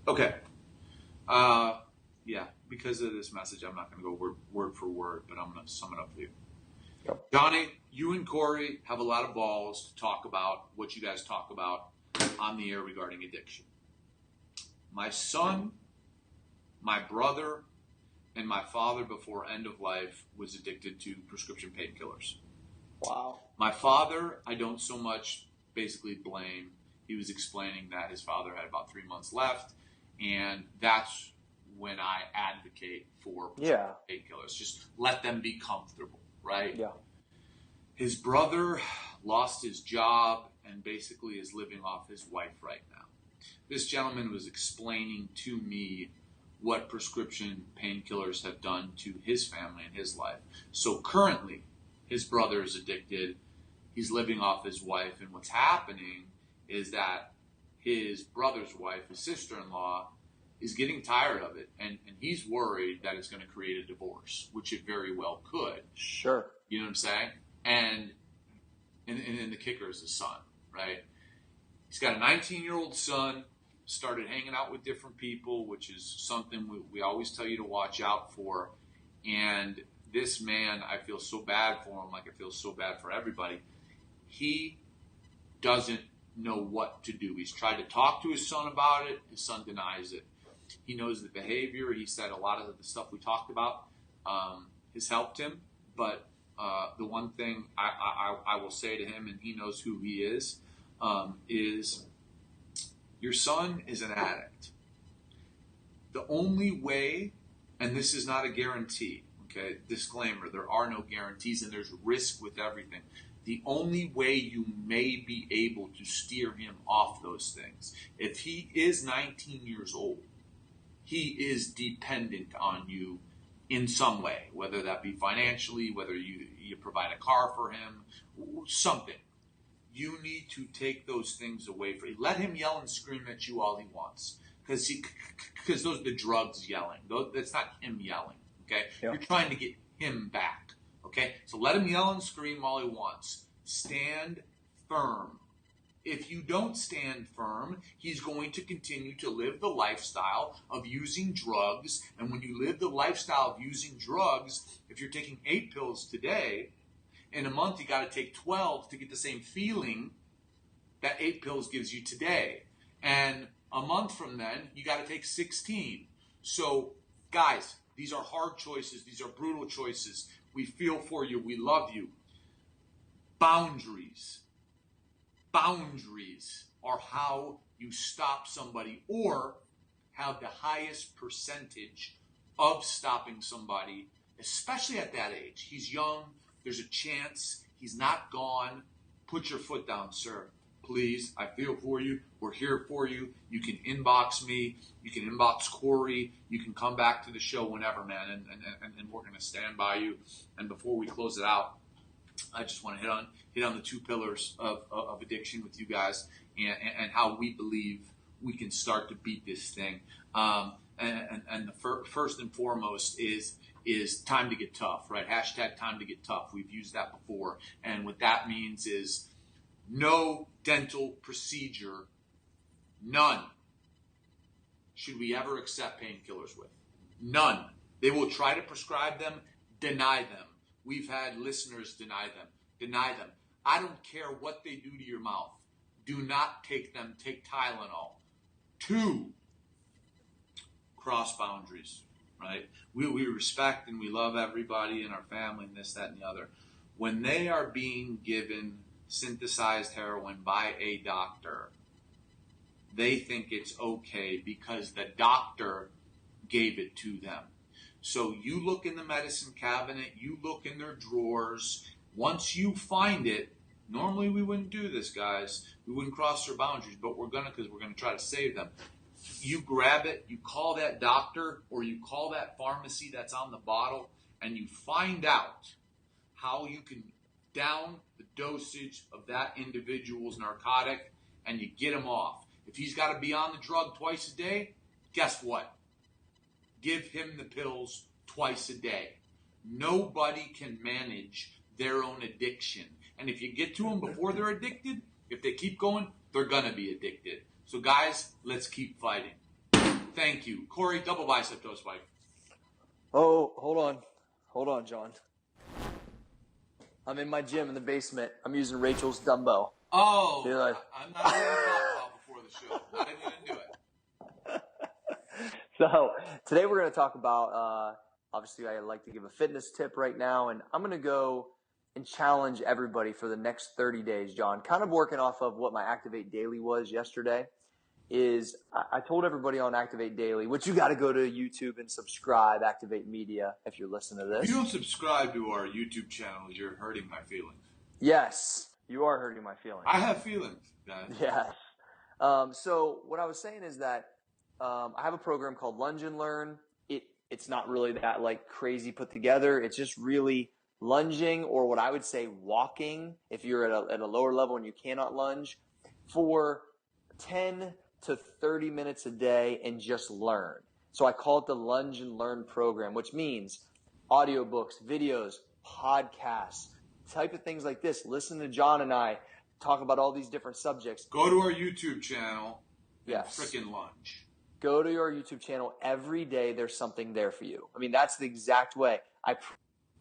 Okay. Yeah, because of this message, I'm not going to go word for word, but I'm going to sum it up for you. Yep. Johnny, you and Cory have a lot of balls to talk about what you guys talk about on the air regarding addiction. My son, my brother, and my father before end of life was addicted to prescription painkillers. Wow. My father, I don't so much basically blame. He was explaining that his father had about 3 months left, and that's when I advocate for painkillers. Just let them be comfortable, right? Yeah. His brother lost his job and basically is living off his wife right now. This gentleman was explaining to me what prescription painkillers have done to his family and his life. So currently, his brother is addicted. He's living off his wife, and what's happening is that his brother's wife, his sister-in-law, is getting tired of it, and he's worried that it's going to create a divorce, which it very well could. Sure. You know what I'm saying? And the kicker is his son, right? He's got a 19-year-old son, started hanging out with different people, which is something we always tell you to watch out for. And this man, I feel so bad for him, like I feel so bad for everybody. He doesn't know what to do. He's tried to talk to his son about it. His son denies it. He knows the behavior. He said a lot of the stuff we talked about has helped him. But the one thing I will say to him, and he knows who he is your son is an addict. The only way, and this is not a guarantee, okay, disclaimer, there are no guarantees and there's risk with everything. The only way you may be able to steer him off those things, if he is 19 years old, he is dependent on you in some way, whether that be financially, whether you provide a car for him, something. You need to take those things away from him. Let him yell and scream at you all he wants, because those are the drugs yelling. That's not him yelling, okay? Yeah. You're trying to get him back, okay? So let him yell and scream all he wants. Stand firm. If you don't stand firm, he's going to continue to live the lifestyle of using drugs. And when you live the lifestyle of using drugs, if you're taking 8 pills today, in a month you got to take 12 to get the same feeling that 8 pills gives you today. And a month from then, you got to take 16. So, guys, these are hard choices. These are brutal choices. We feel for you. We love you. Boundaries are how you stop somebody or have the highest percentage of stopping somebody, especially at that age. He's young. There's a chance. He's not gone. Put your foot down, sir. Please. I feel for you. We're here for you. You can inbox me. You can inbox Cory. You can come back to the show whenever, man, and we're going to stand by you. And before we close it out, I just want to hit on the 2 pillars of addiction with you guys and how we believe we can start to beat this thing. And the first and foremost is time to get tough, right? Hashtag time to get tough. We've used that before. And what that means is no dental procedure, none, should we ever accept painkillers with. None. They will try to prescribe them, deny them. We've had listeners deny them. I don't care what they do to your mouth. Do not take them. Take Tylenol. 2, cross boundaries, right? We respect and we love everybody in our family and this, that, and the other. When they are being given synthesized heroin by a doctor, they think it's okay because the doctor gave it to them. So you look in the medicine cabinet, you look in their drawers. Once you find it, normally we wouldn't do this, guys. We wouldn't cross their boundaries, but we're going to because we're going to try to save them. You grab it, you call that doctor or you call that pharmacy that's on the bottle, and you find out how you can down the dosage of that individual's narcotic and you get him off. If he's got to be on the drug twice a day, guess what? Give him the pills twice a day. Nobody can manage their own addiction. And if you get to them before they're addicted, if they keep going, they're going to be addicted. So guys, let's keep fighting. Thank you. Cory, double bicep toe spike. Oh, hold on. Hold on, John. I'm in my gym in the basement. I'm using Rachel's dumbbell. Oh, I'm not even going to talk about before the show. Not even going to do it. So today we're going to talk about, obviously I like to give a fitness tip right now, and I'm going to go and challenge everybody for the next 30 days, John. Kind of working off of what my Activate Daily was yesterday. Is I told everybody on Activate Daily, which you got to go to YouTube and subscribe, Activate Media, if you're listening to this. If you don't subscribe to our YouTube channel, you're hurting my feelings. Yes, you are hurting my feelings. I have feelings, guys. Yes. So what I was saying is that I have a program called Lunge and Learn. It's not really that like crazy put together. It's just really lunging, or what I would say walking, if you're at a lower level and you cannot lunge, for 10 to 30 minutes a day and just learn. So I call it the Lunge and Learn program, which means audiobooks, videos, podcasts, type of things like this. Listen to John and I talk about all these different subjects. Go to our YouTube channel and Yes. frickin' lunge. Go to your YouTube channel every day. There's something there for you. I mean, that's the exact way. I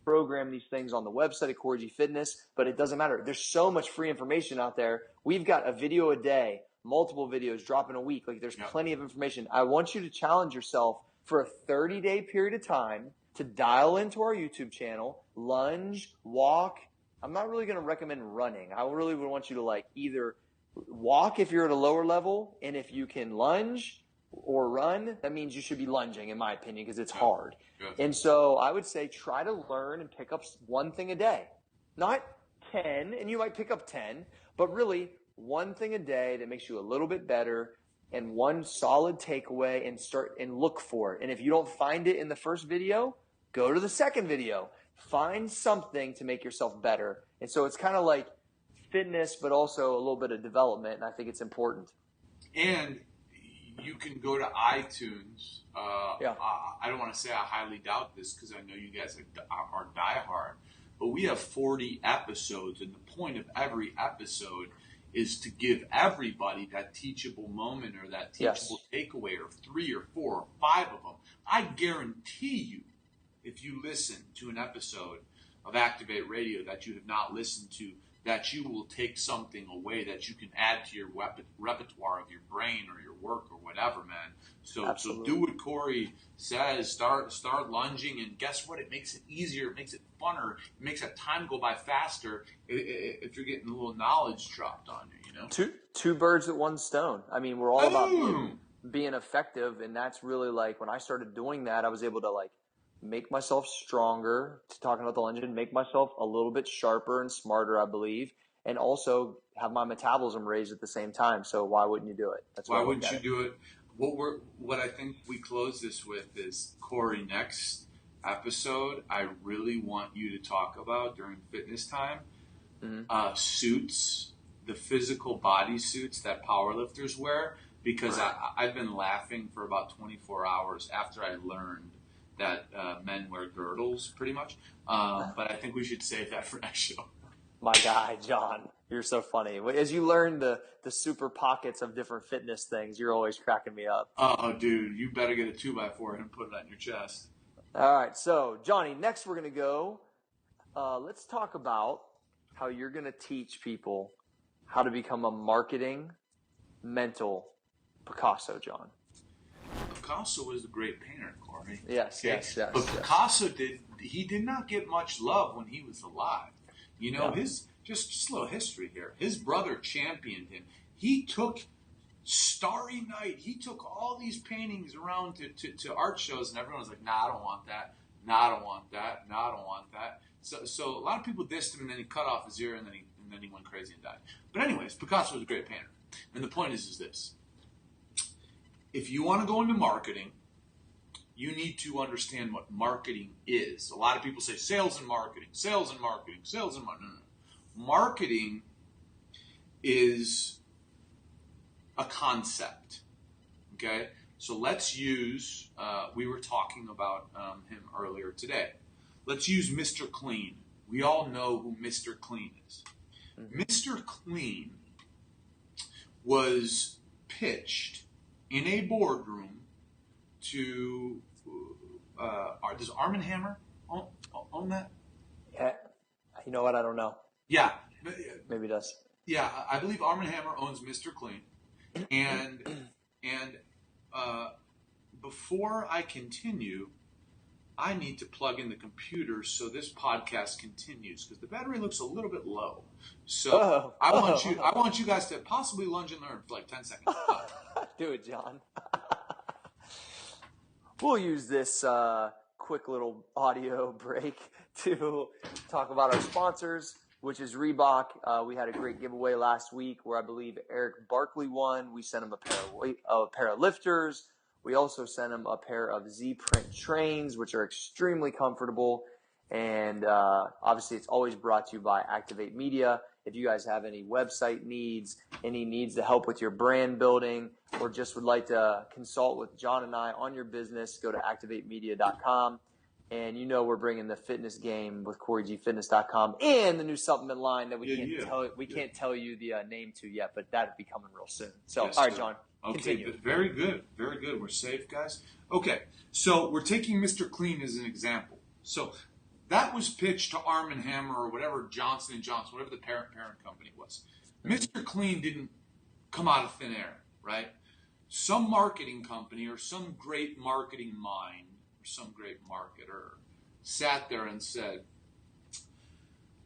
program these things on the website at Corys Fitness, but it doesn't matter. There's so much free information out there. We've got a video a day, multiple videos dropping a week. Like there's plenty of information. I want you to challenge yourself for a 30-day period of time to dial into our YouTube channel, lunge, walk. I'm not really going to recommend running. I really would want you to like either walk if you're at a lower level, and if you can lunge or run, that means you should be lunging, in my opinion, because it's hard. Yeah. And so I would say try to learn and pick up one thing a day. Not 10, and you might pick up 10, but really one thing a day that makes you a little bit better, and one solid takeaway, and start and look for it. And if you don't find it in the first video, go to the second video. Find something to make yourself better. And so it's kind of like fitness, but also a little bit of development, and I think it's important. And you can go to iTunes. I don't want to say I highly doubt this because I know you guys are diehard, but we have 40 episodes, and the point of every episode is to give everybody that teachable moment or that teachable takeaway, or 3 or 4 or 5 of them. I guarantee you, if you listen to an episode of Activate Radio that you have not listened to, that you will take something away that you can add to your repertoire of your brain or your work or whatever, man. So do what Cory says. Start lunging, and guess what? It makes it easier. It makes it funner. It makes that time go by faster if you're getting a little knowledge dropped on you, you know? Two birds with one stone. I mean, we're all about being effective, and that's really like when I started doing that, I was able to like make myself stronger, talking about the lunge, and make myself a little bit sharper and smarter, I believe, and also have my metabolism raised at the same time. So why wouldn't you do it? That's why wouldn't you do it? What I think we close this with is, Cory, next episode, I really want you to talk about during fitness time, suits, the physical body suits that powerlifters wear, because I've been laughing for about 24 hours after I learned that men wear girdles pretty much. But I think we should save that for next show. My guy, John, you're so funny. As you learn the super pockets of different fitness things, you're always cracking me up. Oh, dude, you better get a 2x4 and put it on your chest. All right, so Johnny, next we're going to go. Let's talk about how you're going to teach people how to become a marketing mental Picasso, John. Picasso was a great painter, Cory. Yes. But Picasso did not get much love when he was alive. You know, his just a little history here. His brother championed him. He took Starry Night. He took all these paintings around to art shows, and everyone was like, "Nah, I don't want that. Nah, I don't want that. Nah, I don't want that." So a lot of people dissed him, and then he cut off his ear, and then he went crazy and died. But anyways, Picasso was a great painter, and the point is this: if you want to go into marketing, you need to understand what marketing is. A lot of people say sales and marketing, sales and marketing, sales and marketing. No. Marketing is a concept. Okay? So let's use, we were talking about him earlier today. Let's use Mr. Clean. We all know who Mr. Clean is. Mm-hmm. Mr. Clean was pitched in a boardroom to, does Arm & Hammer own that? Yeah. You know what? I don't know. Yeah. Maybe it does. Yeah, I believe Arm & Hammer owns Mr. Clean. And before I continue, I need to plug in the computer so this podcast continues because the battery looks a little bit low. So I want you guys to possibly lunge and learn for like 10 seconds. Do it, John. We'll use this quick little audio break to talk about our sponsors, which is Reebok. We had a great giveaway last week where I believe Eric Barkley won. We sent him a pair of lifters. We also sent him a pair of Z-Print trains, which are extremely comfortable. And obviously, it's always brought to you by Activate Media. If you guys have any website needs, any needs to help with your brand building, or just would like to consult with John and I on your business, go to activatemedia.com. And you know we're bringing the fitness game with CoryGFitness.com and the new supplement line that we can't tell you the name to yet, but that'll be coming real soon. So, yes, all right, John. Okay, continue. Very good. Very good. We're safe, guys. Okay, so we're taking Mr. Clean as an example. So that was pitched to Arm & Hammer or whatever, Johnson & Johnson, whatever the parent company was. Mr. Clean didn't come out of thin air, right? Some marketing company or some great marketing mind or some great marketer sat there and said,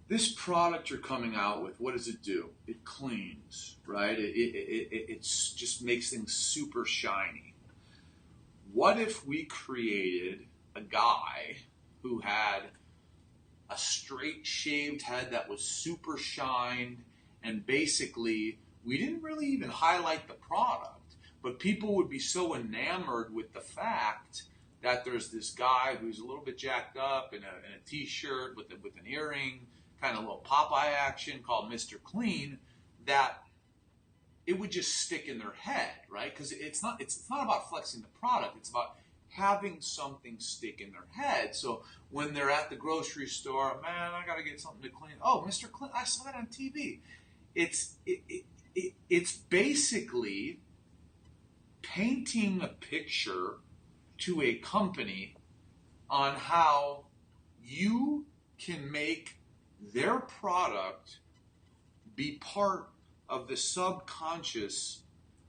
this product you're coming out with, what does it do? It cleans, right? It just makes things super shiny. What if we created a guy who had a straight shaved head that was super shined, and basically we didn't really even highlight the product, but people would be so enamored with the fact that there's this guy who's a little bit jacked up in a t-shirt with an earring, kind of a little Popeye action called Mr. Clean, that it would just stick in their head, right? Because it's not about flexing the product. It's about having something stick in their head. So when they're at the grocery store, man, I got to get something to clean. Oh, Mr. Clean, I saw that on TV. It's basically painting a picture to a company on how you can make their product be part of the subconscious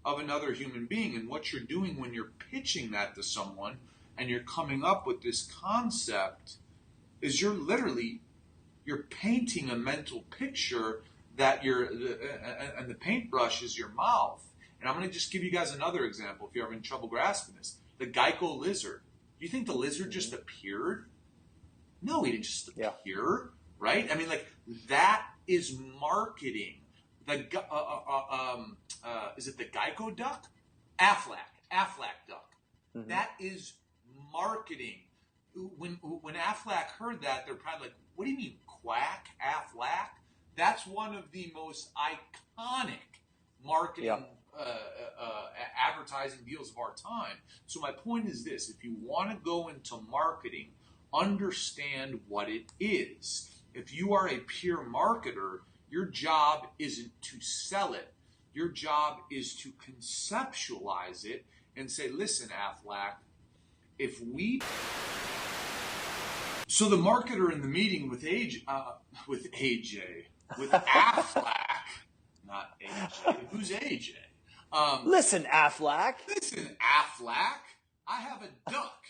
of another human being. And what you're doing when you're pitching that to someone and you're coming up with this concept is you're painting a mental picture that and the paintbrush is your mouth. And I'm going to just give you guys another example if you're having trouble grasping this. The Geico lizard. Do you think the lizard just appeared? No, he didn't just appear. Right? I mean, like, that is marketing. Is it the Geico duck? Aflac duck. Mm-hmm. That is marketing. When Aflac heard that, they're probably like, what do you mean, quack, Aflac? That's one of the most iconic marketing advertising deals of our time. So my point is this. If you want to go into marketing, understand what it is. If you are a pure marketer, your job isn't to sell it. Your job is to conceptualize it and say, listen, Aflac, if we... So the marketer in the meeting with Aflac, not AJ. Who's AJ? Listen, Aflac. Listen, Aflac, I have a duck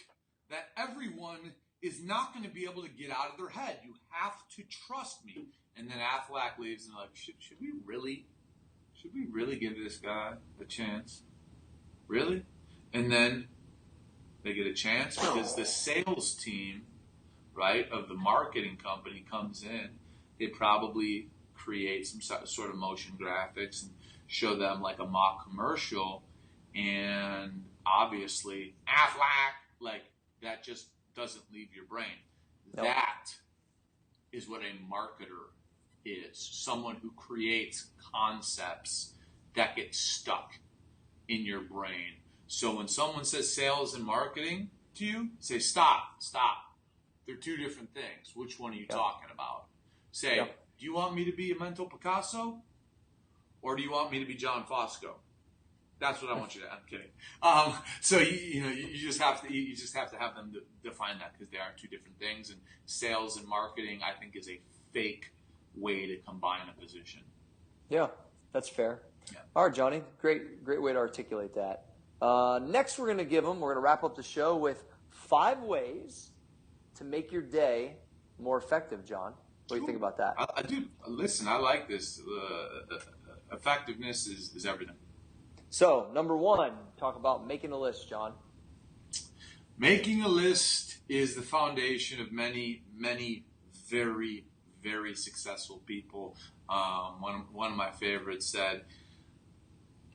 that everyone is not going to be able to get out of their head. You have to trust me. And then Aflac leaves and like, should we really give this guy a chance? Really? And then they get a chance because the sales team, right, of the marketing company comes in. They probably create some sort of motion graphics and show them like a mock commercial. And obviously Aflac, like, that just doesn't leave your brain. Nope. That is what a marketer is. Someone who creates concepts that get stuck in your brain. So when someone says sales and marketing to you, say, stop. They're two different things. Which one are you talking about? Say, do you want me to be a mental Picasso? Or do you want me to be John Fosco? That's what I want you to. I'm kidding. So you just have to have them define that, because they are two different things. And sales and marketing, I think, is a fake way to combine a position. Yeah, that's fair. Yeah. All right, Johnny, great way to articulate that. Next, we're going to wrap up the show with 5 ways to make your day more effective. John, what do you think about that? I do. Listen, I like this. Effectiveness is everything. So, number 1, talk about making a list, John. Making a list is the foundation of many, many very, very successful people. One of my favorites said,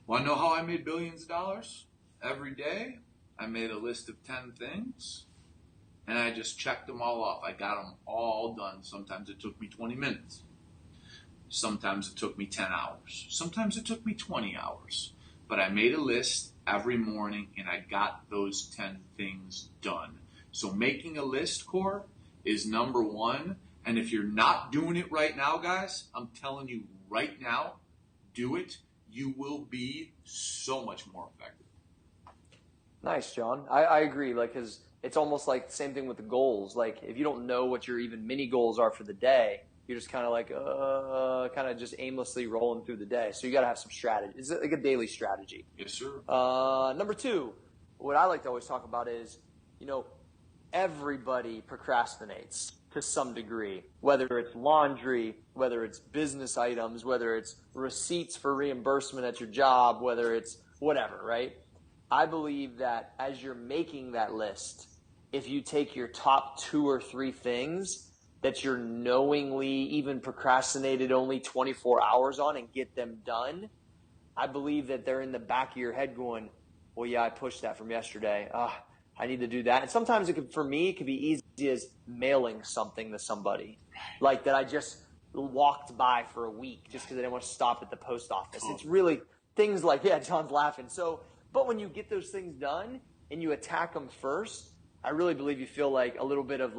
"Want to know how I made billions of dollars? Every day, I made a list of 10 things, and I just checked them all off. I got them all done. Sometimes it took me 20 minutes. Sometimes it took me 10 hours. Sometimes it took me 20 hours. But I made a list every morning, and I got those 10 things done." So making a list, Core, is number 1. And if you're not doing it right now, guys, I'm telling you right now, do it. You will be so much more effective. Nice, John. I agree. Because it's almost like the same thing with the goals. Like, if you don't know what your even mini goals are for the day, you're just kind of just aimlessly rolling through the day. So you got to have some strategy. It's like a daily strategy. Yes, sir. Number 2, what I like to always talk about is, everybody procrastinates to some degree, whether it's laundry, whether it's business items, whether it's receipts for reimbursement at your job, whether it's whatever, right? I believe that as you're making that list, if you take your top 2 or 3 things that you're knowingly even procrastinated only 24 hours on and get them done, I believe that they're in the back of your head going, well, yeah, I pushed that from yesterday. I need to do that. And sometimes for me, it could be easy as mailing something to somebody, like that I just walked by for a week just because I didn't want to stop at the post office. It's really things like, John's laughing. So, but when you get those things done and you attack them first, I really believe you feel like a little bit of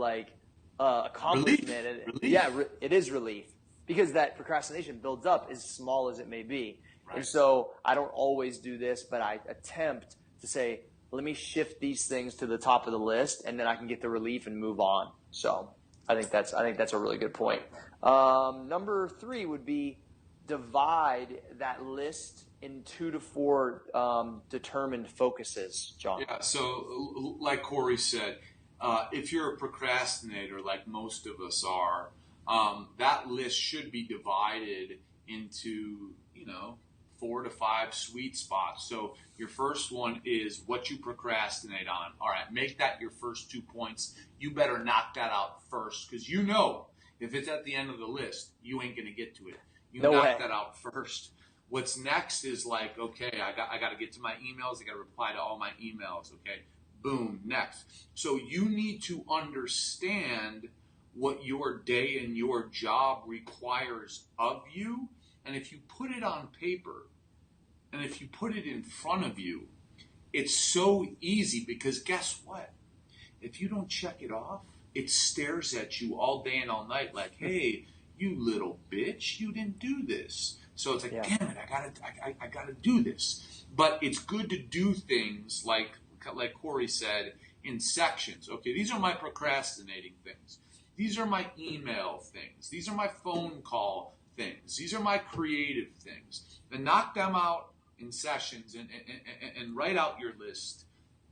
accomplishment. Relief. Yeah, it is relief, because that procrastination builds up as small as it may be. Right. And so I don't always do this, but I attempt to say, let me shift these things to the top of the list, and then I can get the relief and move on. So I think that's a really good point. Number 3 would be divide that list in 2 to 4 determined focuses, John. Yeah. So like Cory said, if you're a procrastinator, like most of us are, that list should be divided into, 4 to 5 sweet spots. So your first one is what you procrastinate on. All right, make that your first 2 points. You better knock that out first, because if it's at the end of the list, you ain't going to get to it. Knock that out first. What's next is like, okay, I got to get to my emails. I got to reply to all my emails. Okay, boom, next. So you need to understand what your day and your job requires of you. And if you put it on paper, and if you put it in front of you, it's so easy, because guess what? If you don't check it off, it stares at you all day and all night like, hey, you little bitch, you didn't do this. So it's like, damn it, I gotta do this. But it's good to do things like Cory said, in sections. Okay, these are my procrastinating things. These are my email things. These are my phone call things. These are my creative things. And knock them out in sessions, and write out your list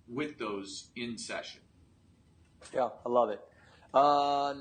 with those in session. Yeah, I love it. I'll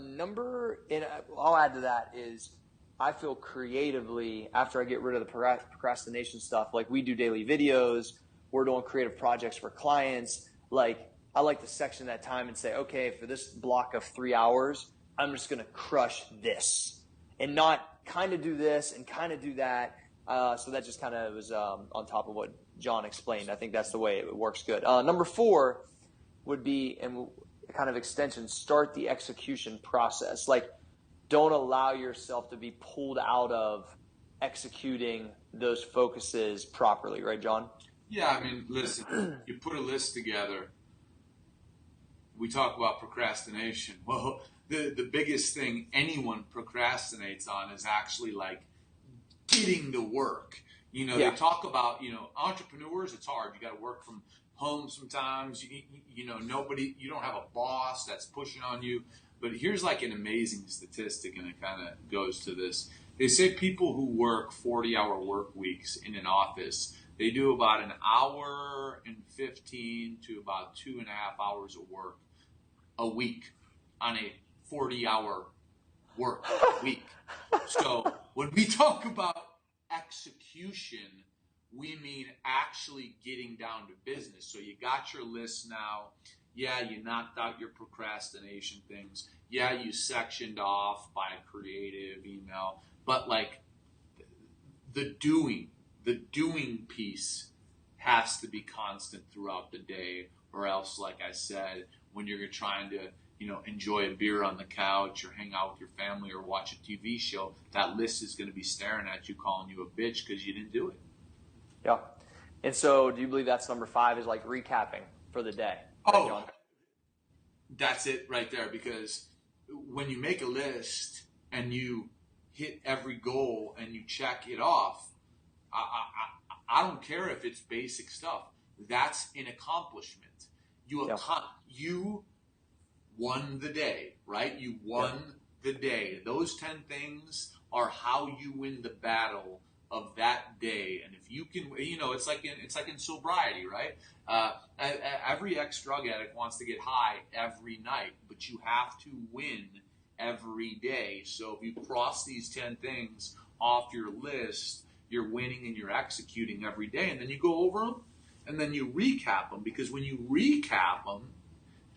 add to that is, I feel creatively, after I get rid of the procrastination stuff, like we do daily videos, we're doing creative projects for clients. Like, I like to section that time and say, okay, for this block of 3 hours, I'm just going to crush this and not kind of do this and kind of do that. So that just kind of was on top of what John explained. I think that's the way it works good. Number 4 would be, and kind of extension, start the execution process. Like, don't allow yourself to be pulled out of executing those focuses properly, right, John? Yeah, I mean, listen, you put a list together. We talk about procrastination. Well, the biggest thing anyone procrastinates on is actually like getting to work. You know, Yeah. they talk about, you know, entrepreneurs, it's hard. You got to work from home sometimes. You know, you don't have a boss that's pushing on you. But here's like an amazing statistic, and it kind of goes to this. They say people who work 40-hour work weeks in an office, they do about an hour and 15 to about 2.5 hours of work a week on a 40-hour work week. So when we talk about execution, we mean actually getting down to business. So you got your list now. Yeah, you knocked out your procrastination things. Yeah, you sectioned off by creative email. But like the doing piece has to be constant throughout the day, or else, like I said, when you're trying to, you know, enjoy a beer on the couch or hang out with your family or watch a TV show, that list is going to be staring at you, calling you a bitch because you didn't do it. Yeah. And so do you believe that's number 5 is like recapping for the day? Oh, John? That's it right there. Because when you make a list and you hit every goal and you check it off, I don't care if it's basic stuff. That's an accomplishment. You won the day, right? You won the day. Those 10 things are how you win the battle of that day. And if you can, you know, it's like in sobriety, right? Every ex-drug addict wants to get high every night, but you have to win every day. So if you cross these 10 things off your list, you're winning and you're executing every day. And then you go over them and then you recap them, because when you recap them,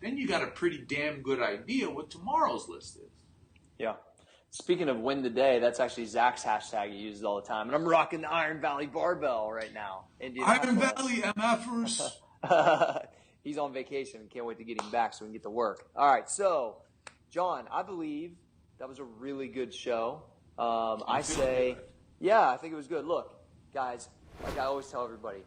then you got a pretty damn good idea what tomorrow's list is. Yeah. Speaking of win the day, that's actually Zach's hashtag he uses all the time. And I'm rocking the Iron Valley barbell right now. Iron Valley MFers. He's on vacation and can't wait to get him back so we can get to work. All right, so, John, I believe that was a really good show. I think it was good. Look, guys, like I always tell everybody,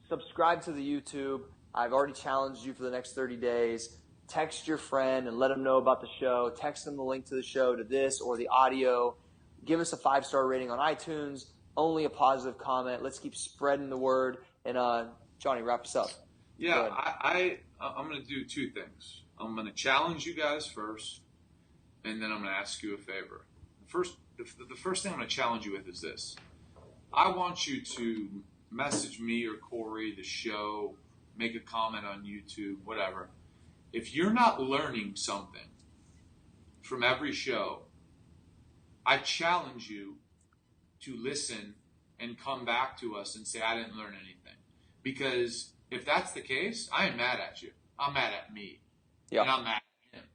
subscribe to the YouTube. I've already challenged you for the next 30 days. Text your friend and let them know about the show. Text them the link to the show, to this or the audio. Give us a 5-star rating on iTunes. Only a positive comment. Let's keep spreading the word. And Johnny, wrap us up. Yeah, I'm going to do 2 things. I'm going to challenge you guys first, and then I'm going to ask you a favor. The first thing I'm going to challenge you with is this. I want you to message me or Cory, the show, make a comment on YouTube, whatever. If you're not learning something from every show, I challenge you to listen and come back to us and say, I didn't learn anything. Because if that's the case, I am mad at you. I'm mad at me. Yeah. And I'm mad at him.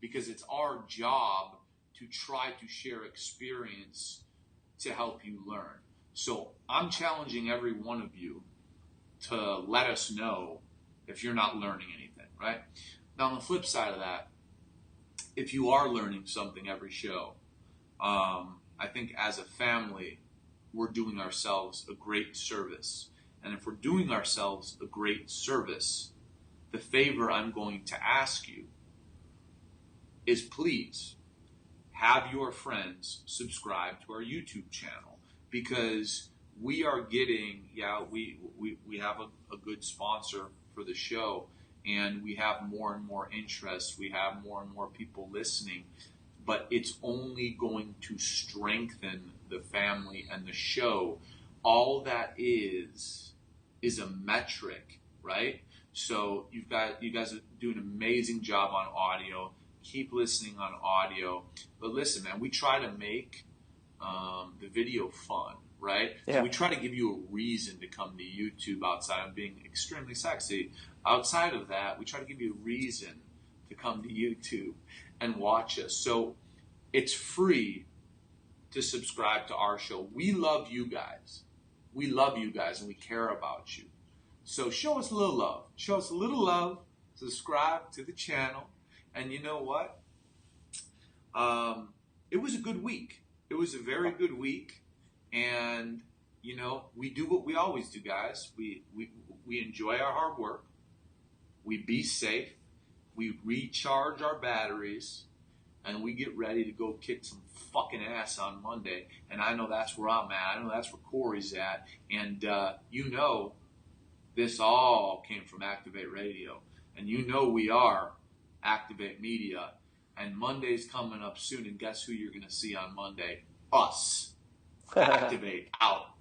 Because it's our job to try to share experience to help you learn. So I'm challenging every one of you to let us know if you're not learning anything, right? Now, on the flip side of that, if you are learning something every show, I think as a family, we're doing ourselves a great service. And if we're doing ourselves a great service, the favor I'm going to ask you is please have your friends subscribe to our YouTube channel, because we are getting, we have a good sponsor for the show, and we have more and more interest. We have more and more people listening, but it's only going to strengthen the family and the show. All that is a metric, right? So you guys are doing an amazing job on audio. Keep listening on audio. But listen, man, we try to make the video fun, right? Yeah. So we try to give you a reason to come to YouTube outside of being extremely sexy. Outside of that, we try to give you a reason to come to YouTube and watch us. So it's free to subscribe to our show. We love you guys. We love you guys, and we care about you. So show us a little love. Show us a little love. subscribe to the channel. And you know what? It was a good week. It was a very good week. And, you know, we do what we always do, guys. We enjoy our hard work. We be safe. We recharge our batteries. And we get ready to go kick some fucking ass on Monday. And I know that's where I'm at. I know that's where Cory's at. And you know this all came from Activate Radio. And you know we are Activate Media. And Monday's coming up soon. And guess who you're going to see on Monday? Us. Activate out.